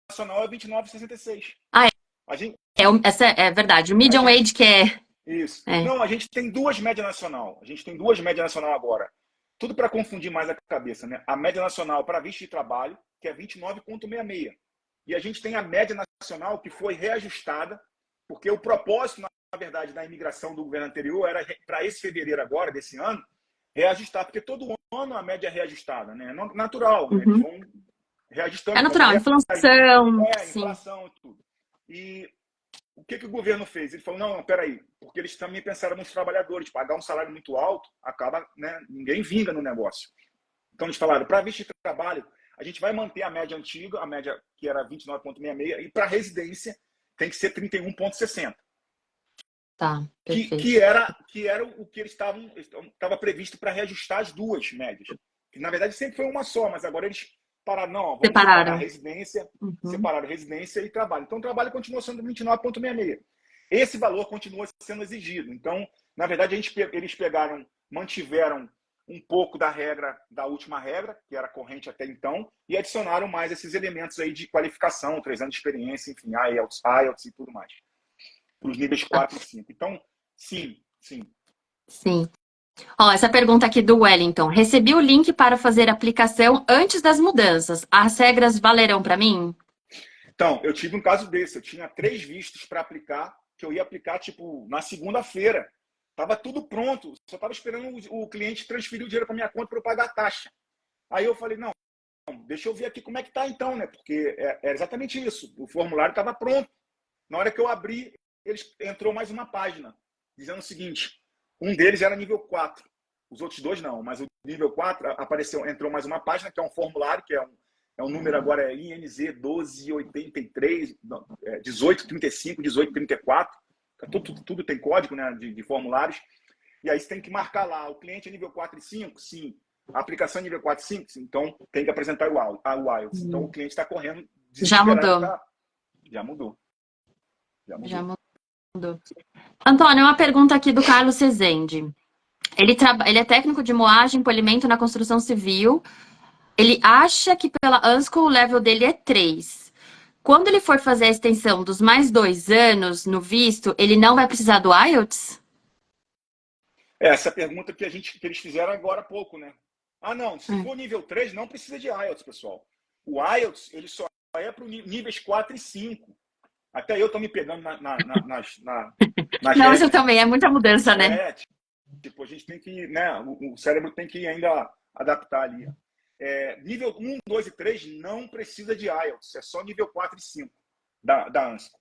nacional é 29,66. Ah, A gente... essa é verdade. O median wage que é... Isso. É. Não, a gente tem duas médias nacional. A gente tem duas médias nacional agora. Tudo para confundir mais a cabeça, né? A média nacional para visto de trabalho, que é 29,66. E a gente tem a média nacional que foi reajustada, porque o propósito, na verdade, da imigração do governo anterior era para esse fevereiro agora, desse ano, reajustar, porque todo ano a média é reajustada, né? Natural, né? Eles vão reajustando. É natural, inflação. Inflação e tudo. E o que o governo fez? Ele falou, não, peraí, porque eles também pensaram nos trabalhadores, pagar um salário muito alto, acaba, né, ninguém vinga no negócio. Então eles falaram, para visto de trabalho, a gente vai manter a média antiga, a média que era 29,66, e para residência tem que ser 31,60. Tá, perfeito. Que era o que eles estava previsto para reajustar as duas médias. Que, na verdade, sempre foi uma só, mas agora eles pararam, não, vamos separar residência, separaram residência e trabalho. Então, o trabalho continua sendo 29,66. Esse valor continua sendo exigido. Então, na verdade, eles mantiveram um pouco da regra, da última regra, que era corrente até então, e adicionaram mais esses elementos aí de qualificação, 3 anos de experiência, enfim, IELTS e tudo mais. Para os níveis 4 e 5. Então, sim. Ó, essa pergunta aqui do Wellington. Recebi o link para fazer a aplicação antes das mudanças. As regras valerão para mim? Então, eu tive um caso desse. Eu tinha 3 vistos para aplicar, que eu ia aplicar, tipo, na segunda-feira. Tava tudo pronto. Só estava esperando o cliente transferir o dinheiro para minha conta para eu pagar a taxa. Aí eu falei, não, deixa eu ver aqui como é que tá então, né? Porque é exatamente isso. O formulário estava pronto. Na hora que eu abri, entrou mais uma página, dizendo o seguinte, um deles era nível 4, os outros 2 não, mas o nível 4 entrou mais uma página, que é um formulário, que é um número agora, INZ 1283, 1835, 1834, tudo tem código, né, de formulários, e aí você tem que marcar lá, o cliente é nível 4 e 5? Sim. A aplicação é nível 4 e 5? Sim. Então tem que apresentar o IELTS. Então o cliente está correndo desesperado. Já mudou. Antônio, uma pergunta aqui do Carlos Rezende. Ele é técnico de moagem e polimento na construção civil. Ele acha que pela ANSCO o level dele é 3. Quando ele for fazer a extensão dos mais 2 anos no visto, ele não vai precisar do IELTS? Essa pergunta que eles fizeram agora há pouco, né? Ah, não, se for nível 3, não precisa de IELTS, pessoal. O IELTS, ele só é para níveis 4 e 5. Até eu estou me pegando nas Não, isso também é muita mudança, né? Tipo, a gente tem que, né? O cérebro tem que ainda adaptar ali. Nível 1, 2 e 3 não precisa de IELTS, é só nível 4 e 5 da ANSCO.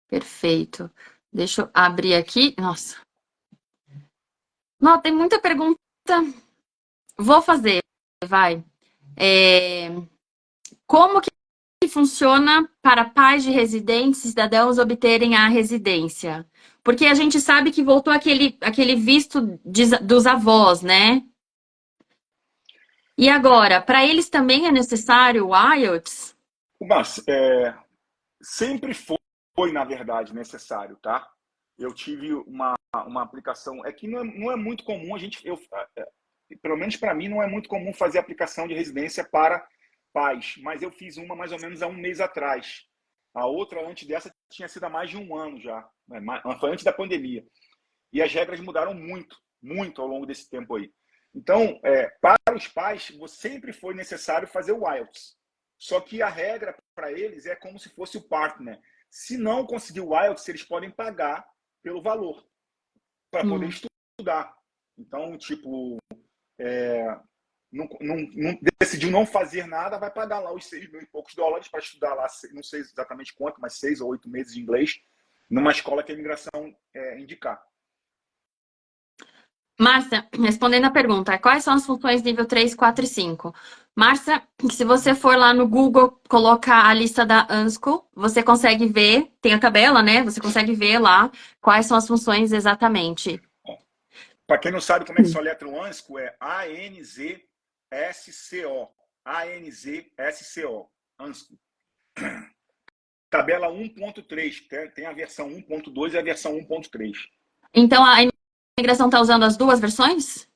Perfeito. Deixa eu abrir aqui. Nossa. Não, tem muita pergunta. Vou fazer, vai. Como que funciona para pais de residentes e cidadãos obterem a residência? Porque a gente sabe que voltou aquele visto dos avós, né? E agora, para eles também é necessário o IELTS? Mas sempre foi, na verdade, necessário, tá? Eu tive uma aplicação... É que não é muito comum pelo menos para mim, não é muito comum fazer aplicação de residência para pais, mas eu fiz uma mais ou menos há um mês atrás. A outra, antes dessa, tinha sido há mais de um ano já. Foi antes da pandemia. E as regras mudaram muito, muito ao longo desse tempo aí. Então, para para os pais, sempre foi necessário fazer o IELTS. Só que a regra para eles é como se fosse o partner. Se não conseguir o IELTS, eles podem pagar pelo valor para poder estudar. Então, tipo, decidiu não fazer nada, vai pagar lá os 6 mil e poucos dólares para estudar lá, não sei exatamente quanto, mas 6 ou 8 meses de inglês, numa escola que a imigração indicar. Márcia, respondendo a pergunta, quais são as funções nível 3, 4 e 5? Márcia, se você for lá no Google colocar a lista da ANSCO, você consegue ver, tem a tabela, né? Você consegue ver lá quais são as funções exatamente. Para quem não sabe como é que soletra o ANSCO, é ANZSCO. ANZSCO. ANSCO. Tabela 1.3, tem a versão 1.2 e a versão 1.3. Então, a imigração está usando as duas versões?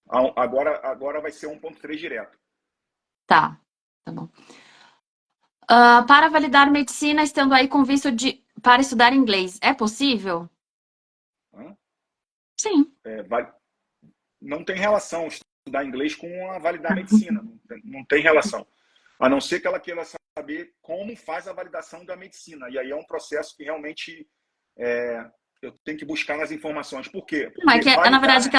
Agora vai ser 1.3 direto. Tá bom. Para validar medicina, estando aí com visto para estudar inglês, é possível? Sim. Não tem relação estudar inglês com a validar medicina. Não tem relação. A não ser que ela queira saber como faz a validação da medicina. E aí é um processo que realmente eu tenho que buscar nas informações. Por quê? Porque mas na verdade, que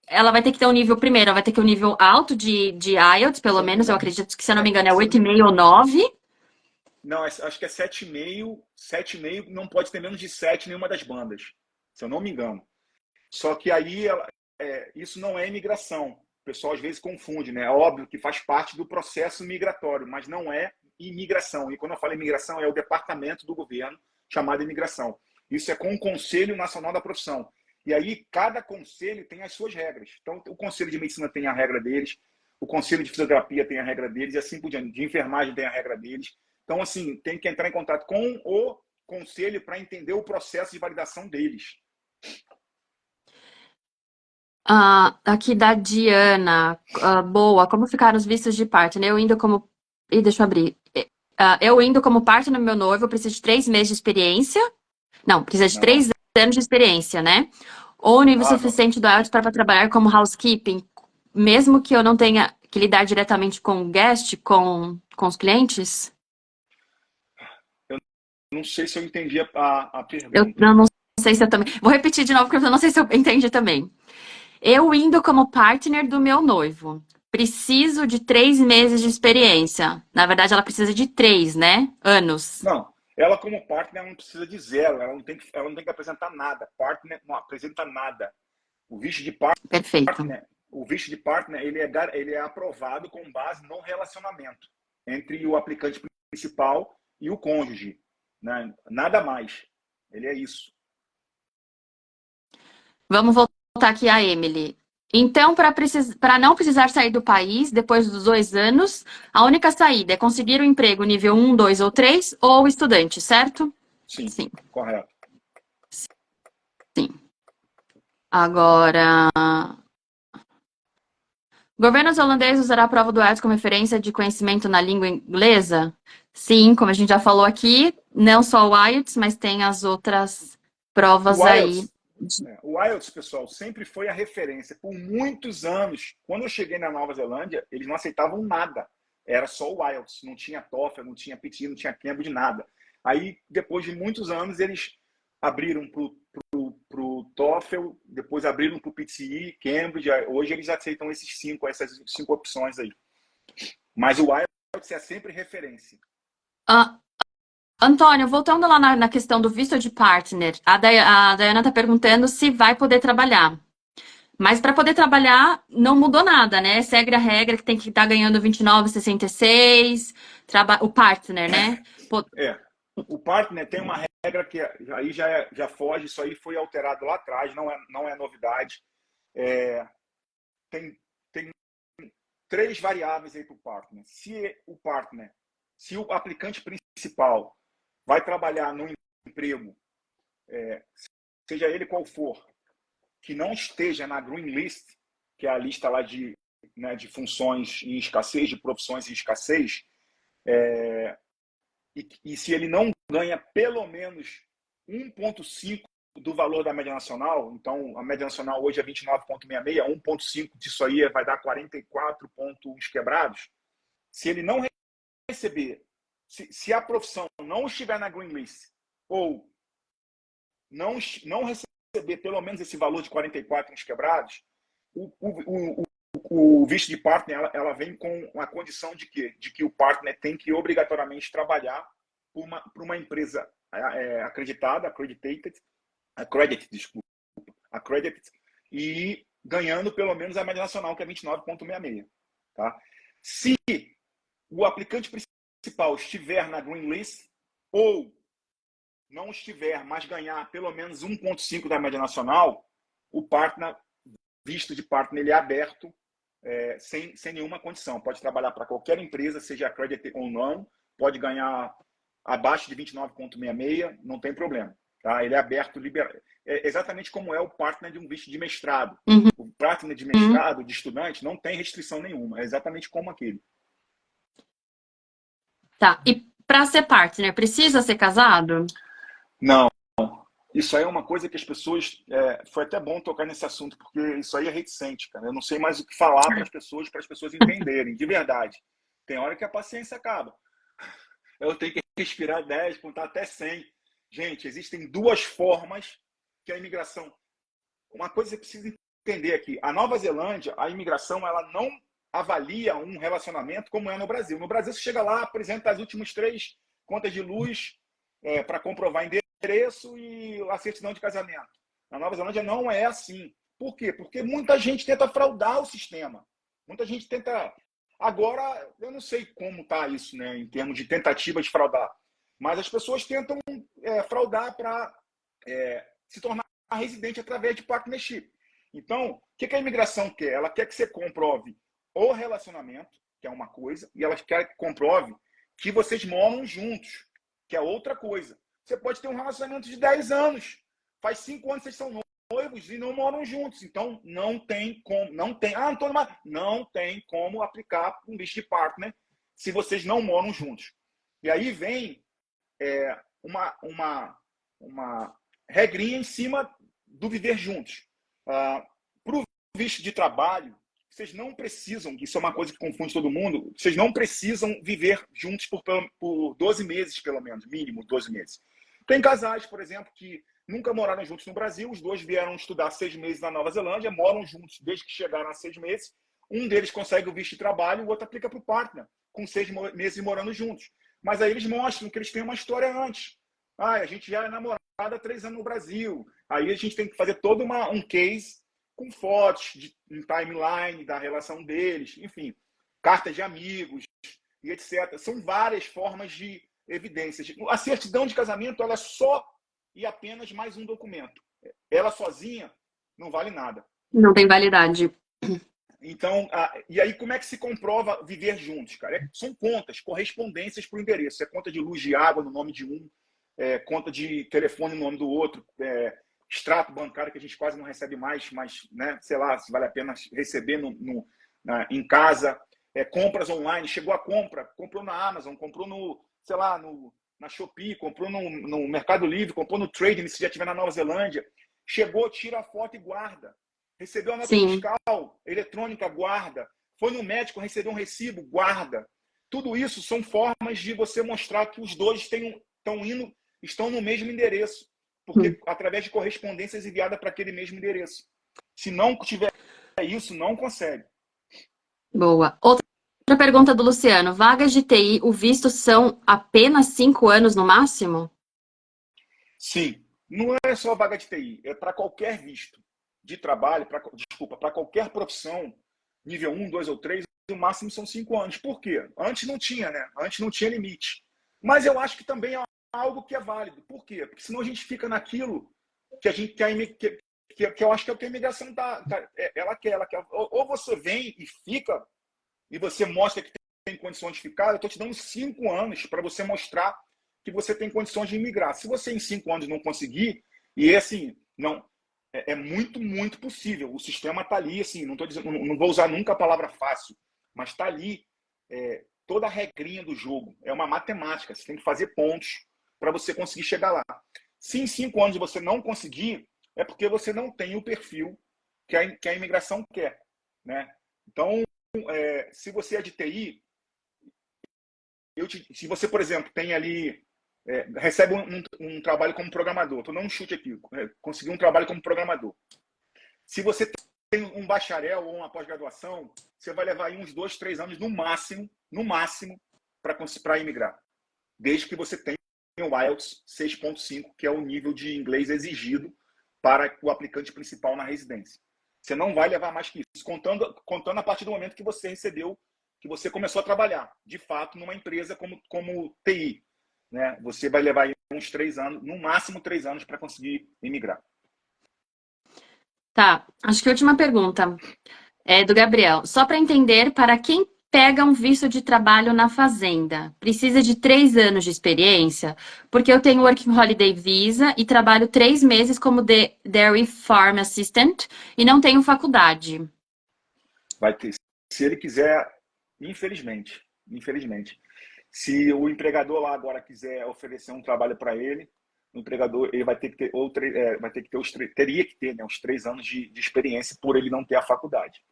ela vai ter que ter um nível primeiro, ela vai ter que ter um nível alto de IELTS, pelo menos, eu acredito que, se eu não me engano, é 8,5 ou 9. Não, acho que é 7,5. 7,5 não pode ter menos de 7 nenhuma das bandas, se eu não me engano. Só que aí isso não é imigração. O pessoal às vezes confunde, né? É óbvio que faz parte do processo migratório, mas não é imigração. E quando eu falo imigração, é o departamento do governo chamado imigração. Isso é com o Conselho Nacional da Profissão. E aí cada conselho tem as suas regras. Então o Conselho de Medicina tem a regra deles, o Conselho de Fisioterapia tem a regra deles e assim por diante. De enfermagem tem a regra deles. Então, assim, tem que entrar em contato com o conselho para entender o processo de validação deles. Aqui da Diana. Boa, como ficaram os vistos de partner? Eu indo como. Deixa eu abrir. Eu indo como partner no meu noivo, eu preciso de 3 meses de experiência. Não, precisa de 3 anos de experiência, né? Ou nível suficiente do IELTS para trabalhar como housekeeping, mesmo que eu não tenha que lidar diretamente com o guest, com os clientes? Eu não sei se eu entendi a pergunta. Eu não sei se eu também. Vou repetir de novo, porque eu não sei se eu entendi também. Eu indo como partner do meu noivo, preciso de 3 meses de experiência. Na verdade, ela precisa de 3, né? Anos. Não, ela como partner não precisa de 0, ela não tem que apresentar nada. Partner não apresenta nada. O visto de partner, Perfeito. ele é aprovado com base no relacionamento entre o aplicante principal e o cônjuge, né? Nada mais. Ele é isso. Vamos voltar aqui a Emily. Então, para não precisar sair do país depois dos 2 anos, a única saída é conseguir um emprego nível 1, 2 ou 3 ou estudante, certo? Sim. Correto. Sim. Agora, governos holandeses usará a prova do IELTS como referência de conhecimento na língua inglesa? Sim, como a gente já falou aqui, não só o IELTS, mas tem as outras provas aí. O IELTS, pessoal, sempre foi a referência. Por muitos anos, quando eu cheguei na Nova Zelândia, eles não aceitavam nada. Era só o IELTS, não tinha TOEFL, não tinha PT, não tinha Cambridge, nada. Aí, depois de muitos anos, eles abriram para o TOEFL, depois abriram para o PTE, Cambridge. Hoje eles aceitam essas 5 opções aí. Mas o IELTS é sempre referência. Antônio, voltando lá na questão do visto de partner, a Dayana está perguntando se vai poder trabalhar. Mas para poder trabalhar, não mudou nada, né? Segue a regra que tem que estar ganhando 29,66, o partner, né? O partner tem uma regra que aí já foge, isso aí foi alterado lá atrás, não é novidade. Tem 3 variáveis aí para o partner. Se o aplicante principal vai trabalhar num emprego, seja ele qual for, que não esteja na Green List, que é a lista lá de funções em escassez, de profissões em escassez, e se ele não ganha pelo menos 1,5 do valor da média nacional, então a média nacional hoje é 29,66, 1,5 disso aí vai dar 44 pontos quebrados. Se ele não receber, se a profissão não estiver na green list ou não receber pelo menos esse valor de 44 pontos quebrados, o visto de partner ela vem com a condição de quê? De que o partner tem que obrigatoriamente trabalhar para uma empresa acreditada, accredited, e ganhando pelo menos a média nacional, que é 29,66. Tá? Se o aplicante principal estiver na green list ou não estiver, mas ganhar pelo menos 1,5 da média nacional, o partner, visto de partner, ele é aberto sem nenhuma condição. Pode trabalhar para qualquer empresa, seja accredited ou não, pode ganhar abaixo de 29,66, não tem problema. Tá? Ele é aberto, liberado. É exatamente como é o partner de um visto de mestrado. Uhum. O partner de mestrado, de estudante, não tem restrição nenhuma. É exatamente como aquele. Tá. E para ser partner, precisa ser casado? Não. Isso aí é uma coisa que as pessoas... foi até bom tocar nesse assunto, porque isso aí é reticente, cara. Eu não sei mais o que falar para as pessoas entenderem, de verdade. Tem hora que a paciência acaba. Eu tenho que respirar 10, contar até 100. Gente, existem duas formas que a imigração... Uma coisa que você precisa entender aqui. A Nova Zelândia, a imigração, ela não avalia um relacionamento como é no Brasil. No Brasil, você chega lá, apresenta as últimas 3 contas de luz para comprovar endereço e a certidão de casamento. Na Nova Zelândia não é assim. Por quê? Porque muita gente tenta fraudar o sistema. Muita gente tenta... Agora, eu não sei como está isso, né, em termos de tentativa de fraudar. Mas as pessoas tentam fraudar para se tornar residente através de partnership. Então, o que a imigração quer? Ela quer que você comprove o relacionamento, que é uma coisa, e ela quer que comprove que vocês moram juntos, que é outra coisa. Você pode ter um relacionamento de 10 anos. Faz 5 anos que vocês são noivos e não moram juntos. Então, não tem como... Não tem como aplicar um visto de partner se vocês não moram juntos. E aí vem uma regrinha em cima do viver juntos. Para o visto de trabalho, vocês não precisam, isso é uma coisa que confunde todo mundo, vocês não precisam viver juntos por 12 meses, pelo menos, mínimo 12 meses. Tem casais, por exemplo, que nunca moraram juntos no Brasil, os dois vieram estudar 6 meses na Nova Zelândia, moram juntos desde que chegaram a 6 meses, um deles consegue o visto de trabalho, o outro aplica para o partner, com 6 meses morando juntos. Mas aí eles mostram que eles têm uma história antes. A gente já é namorado há 3 anos no Brasil. Aí a gente tem que fazer todo um case com fotos em timeline da relação deles, enfim, cartas de amigos e etc. São várias formas de evidências. A certidão de casamento ela é só e apenas mais um documento. Ela sozinha não vale nada. Não tem validade. Então, e aí como é que se comprova viver juntos, cara? São contas, correspondências para o endereço. É conta de luz e água no nome de um, conta de telefone no nome do outro, extrato bancário que a gente quase não recebe mais, mas, né, sei lá, se vale a pena receber em casa. Compras online, chegou a compra, comprou na Amazon, comprou na Shopee, comprou no Mercado Livre, comprou no Trading, se já estiver na Nova Zelândia. Chegou, tira a foto e guarda. Recebeu a nota fiscal eletrônica, guarda. Foi no médico, recebeu um recibo, guarda. Tudo isso são formas de você mostrar que os dois estão no mesmo endereço, porque através de correspondências enviadas para aquele mesmo endereço. Se não tiver isso, não consegue. Boa. Outra pergunta do Luciano. Vagas de TI, o visto são apenas 5 anos no máximo? Sim. Não é só vaga de TI, é para qualquer visto de trabalho, para qualquer profissão, nível 1, 2 ou 3, o máximo são 5 anos. Por quê? Antes não tinha, né? Antes não tinha limite. Mas eu acho que também é algo que é válido. Por quê? Porque senão a gente fica naquilo que a gente que eu acho que é o que a imigração ela quer. Ou você vem e fica, e você mostra que tem condições de ficar, eu estou te dando 5 anos para você mostrar que você tem condições de imigrar. Se você em 5 anos não conseguir, e assim, não... É muito, muito possível. O sistema está ali, assim, não vou usar nunca a palavra fácil, mas está ali toda a regrinha do jogo. É uma matemática, você tem que fazer pontos para você conseguir chegar lá. Se em 5 anos você não conseguir, é porque você não tem o perfil que a imigração quer, né? Então, se você é de TI, se você, por exemplo, tem ali, recebe um trabalho como programador, estou dando um chute aqui, conseguiu um trabalho como programador. Se você tem um bacharel ou uma pós-graduação, você vai levar aí uns 2, 3 anos no máximo, para imigrar. Desde que você tenha o IELTS 6.5, que é o nível de inglês exigido para o aplicante principal na residência. Você não vai levar mais que isso, contando a partir do momento que você recebeu, que você começou a trabalhar, de fato, numa empresa como TI. Né? Você vai levar aí uns 3 anos, no máximo 3 anos, para conseguir imigrar. Tá, acho que a última pergunta é do Gabriel. Só para entender, para quem pega um visto de trabalho na fazenda, precisa de 3 anos de experiência? Porque eu tenho Working Holiday Visa e trabalho 3 meses como Dairy Farm Assistant e não tenho faculdade. Vai ter, se ele quiser, infelizmente. Se o empregador lá agora quiser oferecer um trabalho para ele, o empregador ele vai ter que ter teria que ter, né, uns 3 anos de experiência por ele não ter a faculdade.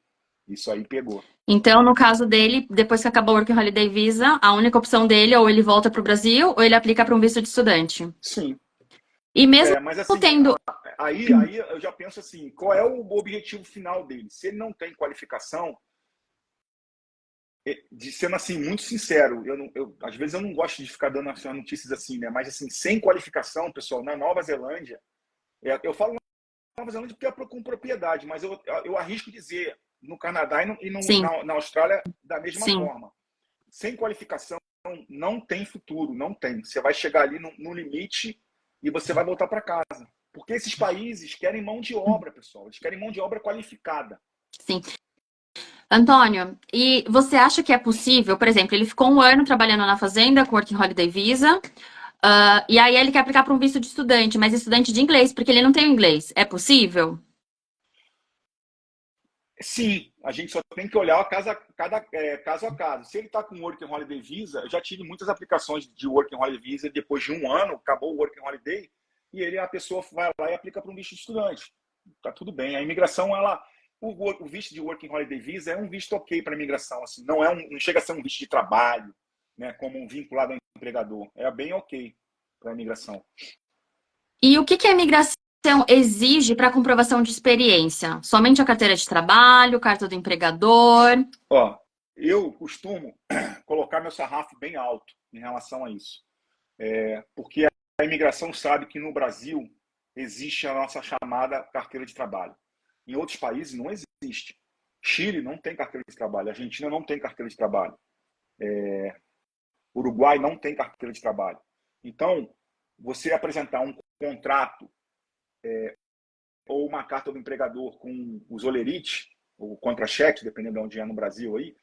Isso aí pegou. Então, no caso dele, depois que acabou o Working Holiday Visa, a única opção dele ou ele volta para o Brasil ou ele aplica para um visto de estudante. Sim. E mesmo Mas assim, tendo. aí eu já penso assim, qual é o objetivo final dele? Se ele não tem qualificação, sendo assim, muito sincero, às vezes eu não gosto de ficar dando as notícias assim, né? Mas assim, sem qualificação, pessoal, na Nova Zelândia, eu falo Nova Zelândia porque é com propriedade, mas eu arrisco dizer no Canadá Sim, na Austrália da mesma sim. forma. Sem qualificação não tem futuro, não tem. Você vai chegar ali no limite e você vai voltar para casa. Porque esses países querem mão de obra, pessoal. Eles querem mão de obra qualificada. Sim. Antônio, e você acha que é possível, por exemplo, ele ficou 1 ano trabalhando na fazenda com Working Holiday Visa, e aí ele quer aplicar para um visto de estudante, mas estudante de inglês, porque ele não tem o inglês. É possível? Sim, a gente só tem que olhar caso a caso. Se ele está com Working Holiday Visa, eu já tive muitas aplicações de Working Holiday Visa, depois de 1 ano, acabou o Working Holiday, e a pessoa vai lá e aplica para um visto de estudante. Tá tudo bem. A imigração, o visto de Working Holiday Visa é um visto ok para a imigração. Assim, não chega a ser um visto de trabalho, né, como um vinculado ao empregador. É bem ok para a imigração. E o que a imigração exige para comprovação de experiência? Somente a carteira de trabalho, carta do empregador? Ó, eu costumo colocar meu sarrafo bem alto em relação a isso. Porque a imigração sabe que no Brasil existe a nossa chamada carteira de trabalho. Em outros países não existe. Chile não tem carteira de trabalho, Argentina não tem carteira de trabalho, Uruguai não tem carteira de trabalho. Então, você apresentar um contrato ou uma carta do empregador com os olerites, ou contra-cheque, dependendo de onde é no Brasil, aí,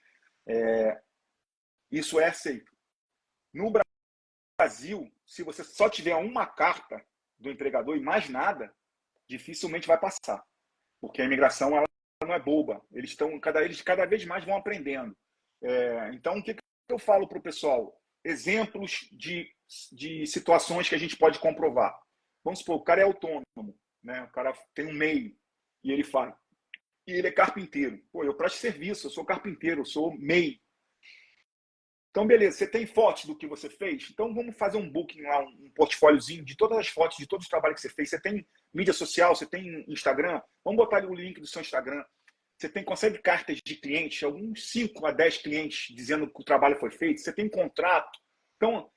isso é aceito. No Brasil, se você só tiver uma carta do empregador e mais nada, dificilmente vai passar. Porque a imigração ela não é boba. Eles cada vez mais vão aprendendo. Então, o que eu falo para o pessoal? Exemplos de situações que a gente pode comprovar. Vamos supor, o cara é autônomo, né? O cara tem um MEI e ele é carpinteiro. Pô, eu presto serviço, eu sou carpinteiro, eu sou MEI. Então, beleza, você tem fotos do que você fez? Então, vamos fazer um booking lá, um portfóliozinho de todas as fotos, de todos os trabalhos que você fez. Você tem mídia social, você tem Instagram? Vamos botar ali o link do seu Instagram. Você consegue cartas de clientes, alguns 5 a 10 clientes dizendo que o trabalho foi feito. Você tem contrato. Então,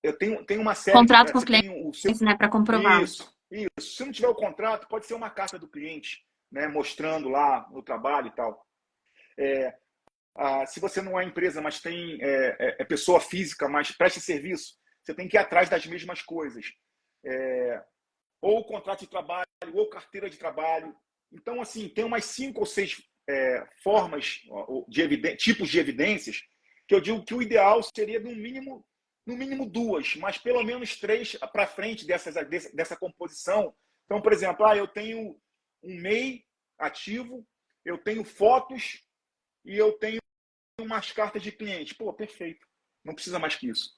eu tenho uma série Contrato de... com os Você tem clientes, né, para comprovar. Isso. Se não tiver o contrato, pode ser uma carta do cliente, né, mostrando lá o trabalho e tal. Se você não é empresa, mas é pessoa física, mas presta serviço, você tem que ir atrás das mesmas coisas. Ou contrato de trabalho, ou carteira de trabalho. Então, assim, tem umas 5 ou 6 formas, tipos de evidências, que eu digo que o ideal seria, no mínimo 2, mas pelo menos 3 para frente dessa composição. Então, por exemplo, eu tenho um MEI ativo, eu tenho fotos e eu tenho umas cartas de cliente. Pô, perfeito. Não precisa mais que isso.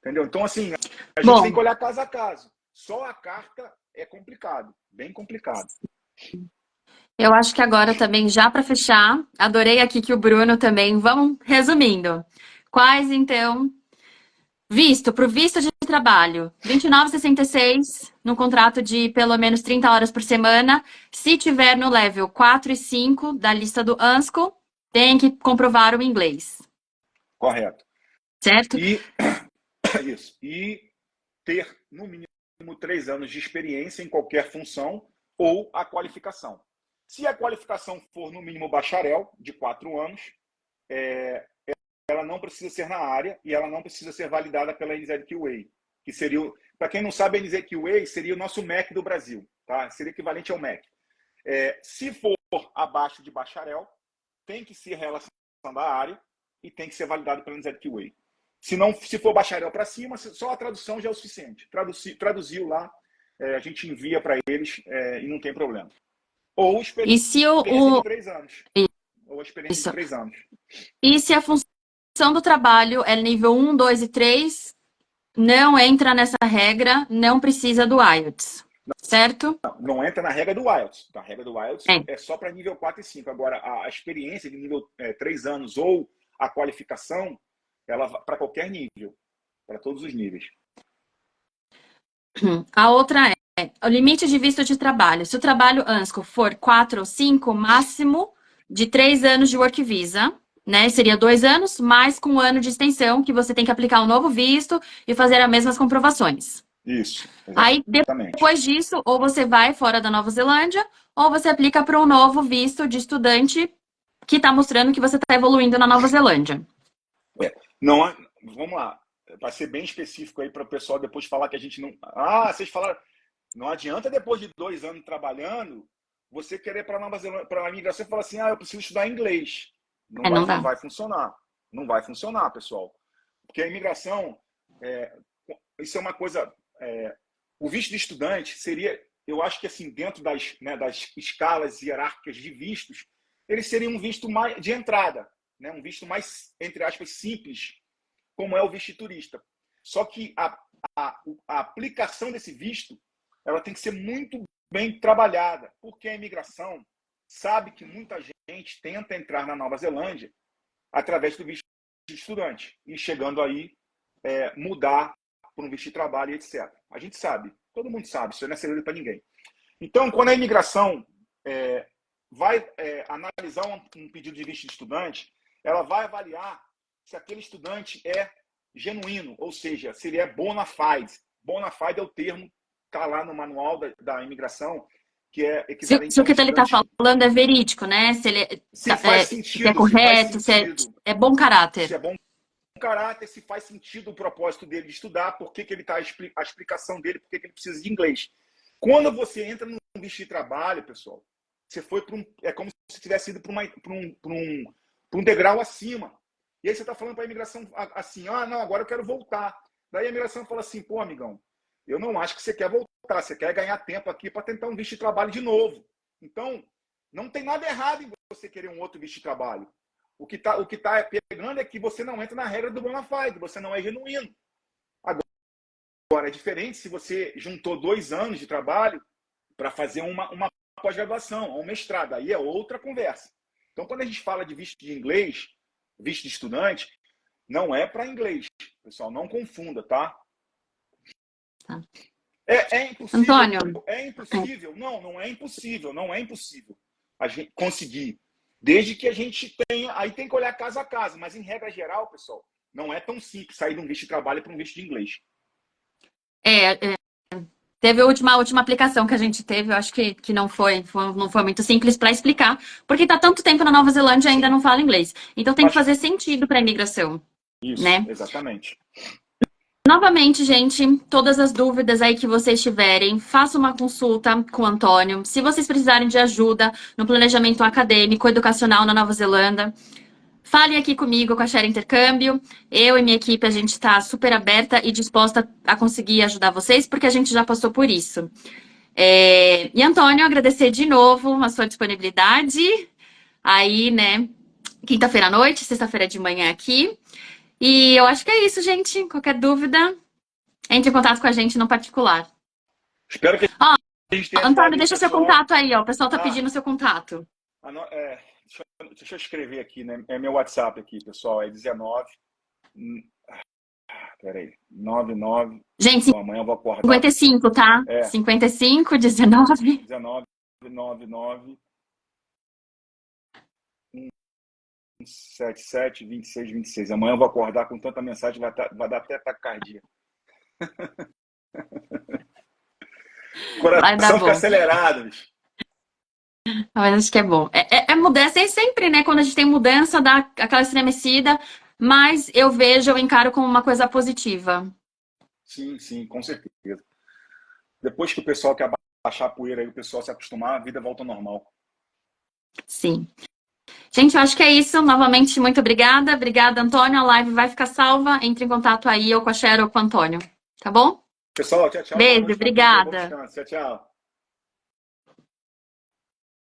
Entendeu? Então, assim, a gente tem que olhar caso a caso. Só a carta é complicado, bem complicado. Eu acho que agora também, já para fechar, adorei aqui que o Bruno também, vamos resumindo. Quais, então, visto, para o visto de trabalho, 29,66 no contrato de pelo menos 30 horas por semana. Se tiver no level 4 e 5 da lista do ANSCO, tem que comprovar o inglês, Correto. certo? E isso. E ter, no mínimo, 3 anos de experiência em qualquer função ou a qualificação. Se a qualificação for, no mínimo, bacharel, de 4 anos, ela não precisa ser na área e ela não precisa ser validada pela NZQA, que seria, para quem não sabe, a NZQA seria o nosso MEC do Brasil, tá? Seria equivalente ao MEC. Se for abaixo de bacharel, tem que ser relação da área e tem que ser validado pela NZQA. Se for bacharel para cima, só a tradução já é o suficiente. Traduziu lá, a gente envia para eles e não tem problema. Ou experiência E se de 3 anos. Ou experiência Isso. de 3 anos. E se a função do trabalho é nível 1, 2 e 3, não entra nessa regra, não precisa do IELTS, certo? Não entra na regra do IELTS. A regra do IELTS é só para nível 4 e 5. Agora, a experiência de nível 3 anos ou a qualificação, ela para qualquer nível, para todos os níveis. A outra é o limite de visto de trabalho. Se o trabalho ANSCO for 4 ou 5, máximo de 3 anos de work visa, né? Seria 2 anos, mais com 1 ano de extensão, que você tem que aplicar um novo visto e fazer as mesmas comprovações. Isso. Aí, Exatamente. depois disso, ou você vai fora da Nova Zelândia, ou você aplica para um novo visto de estudante que está mostrando que você está evoluindo na Nova Zelândia. Não, vamos lá. Para ser bem específico aí para o pessoal depois falar que a gente não. Vocês falaram. Não adianta depois de 2 anos trabalhando, você querer para a Nova Zelândia, para a imigração e falar assim, eu preciso estudar inglês. Não vai funcionar. Não vai funcionar, pessoal. Porque a imigração, isso é uma coisa. O visto de estudante seria, eu acho que assim, dentro das escalas hierárquicas de vistos, ele seria um visto mais de entrada, né? Um visto mais, entre aspas, simples, como é o visto de turista. Só que a aplicação desse visto, ela tem que ser muito bem trabalhada, porque a imigração sabe que muita gente tenta entrar na Nova Zelândia através do visto de estudante e chegando aí mudar para um visto de trabalho, etc. A gente sabe, todo mundo sabe, isso não é segredo para ninguém. Então, quando a imigração vai analisar um pedido de visto de estudante, ela vai avaliar se aquele estudante é genuíno, ou seja, se ele é bona fide. Bona fide é o termo que está lá no manual da imigração, que é equivalente se o que ele está falando é verídico, né? Se ele faz sentido, se é correto, se é bom caráter. Se é bom caráter, se faz sentido o propósito dele de estudar, por que ele está a explicação dele, por que ele precisa de inglês. Quando você entra num visto de trabalho, pessoal, você foi para é como se tivesse ido para um degrau acima. E aí você está falando para a imigração assim, não, agora eu quero voltar. Daí a imigração fala assim, pô, amigão, eu não acho que você quer voltar, você quer ganhar tempo aqui para tentar um visto de trabalho de novo. Então, não tem nada errado em você querer um outro visto de trabalho. O que tá pegando é que você não entra na regra do bona fide, você não é genuíno. Agora, é diferente se você juntou 2 anos de trabalho para fazer uma pós-graduação, um mestrado. Aí é outra conversa. Então, quando a gente fala de visto de inglês, visto de estudante, não é para inglês. Pessoal, não confunda, tá? É impossível. Antônio. É impossível. Não é impossível. Não é impossível a gente conseguir. Desde que a gente tenha... Aí tem que olhar casa a casa. Mas, em regra geral, pessoal, não é tão simples sair de um visto de trabalho para um visto de inglês. Teve a última aplicação que a gente teve, eu acho que não foi muito simples para explicar, porque está tanto tempo na Nova Zelândia e ainda não fala inglês. Então tem que fazer sentido para a imigração. Isso, né? Exatamente. Novamente, gente, todas as dúvidas aí que vocês tiverem, façam uma consulta com o Antônio. Se vocês precisarem de ajuda no planejamento acadêmico, educacional na Nova Zelândia, falem aqui comigo, com a Share Intercâmbio. Eu e minha equipe, a gente está super aberta e disposta a conseguir ajudar vocês, porque a gente já passou por isso. E, Antônio, agradecer de novo a sua disponibilidade. Aí, né, quinta-feira à noite, sexta-feira de manhã aqui. E eu acho que é isso, gente. Qualquer dúvida, entre em contato com a gente no particular. Espero que Ó, a gente tenha Antônio, ajudado aí o deixa seu pessoal. contato aí, ó. O pessoal tá Ah, pedindo seu contato. deixa eu escrever aqui, né? É meu WhatsApp aqui, pessoal. É 19. Peraí. 99. Gente, Bom, amanhã eu vou acordar. 55, tá? É, 55, 19. 19, 99, 77, 26, 26. Amanhã eu vou acordar com tanta mensagem, vai dar até taquicardia. Vai dar Coração fica bom. acelerado, bicho. Mas acho que é bom. É mudança, é sempre, né? Quando a gente tem mudança, dá aquela estremecida, mas eu vejo, eu encaro como uma coisa positiva. Sim, sim, com certeza. Depois que o pessoal quer baixar a poeira e o pessoal se acostumar, a vida volta ao normal. Sim. Gente, eu acho que é isso. Novamente, muito obrigada. Obrigada, Antônio. A live vai ficar salva. Entre em contato aí, ou com a Cheryl ou com o Antônio. Tá bom? Pessoal, tchau, tchau. Boa Beijo, noite para todos aí. Bom obrigada. descanso. Tchau, tchau.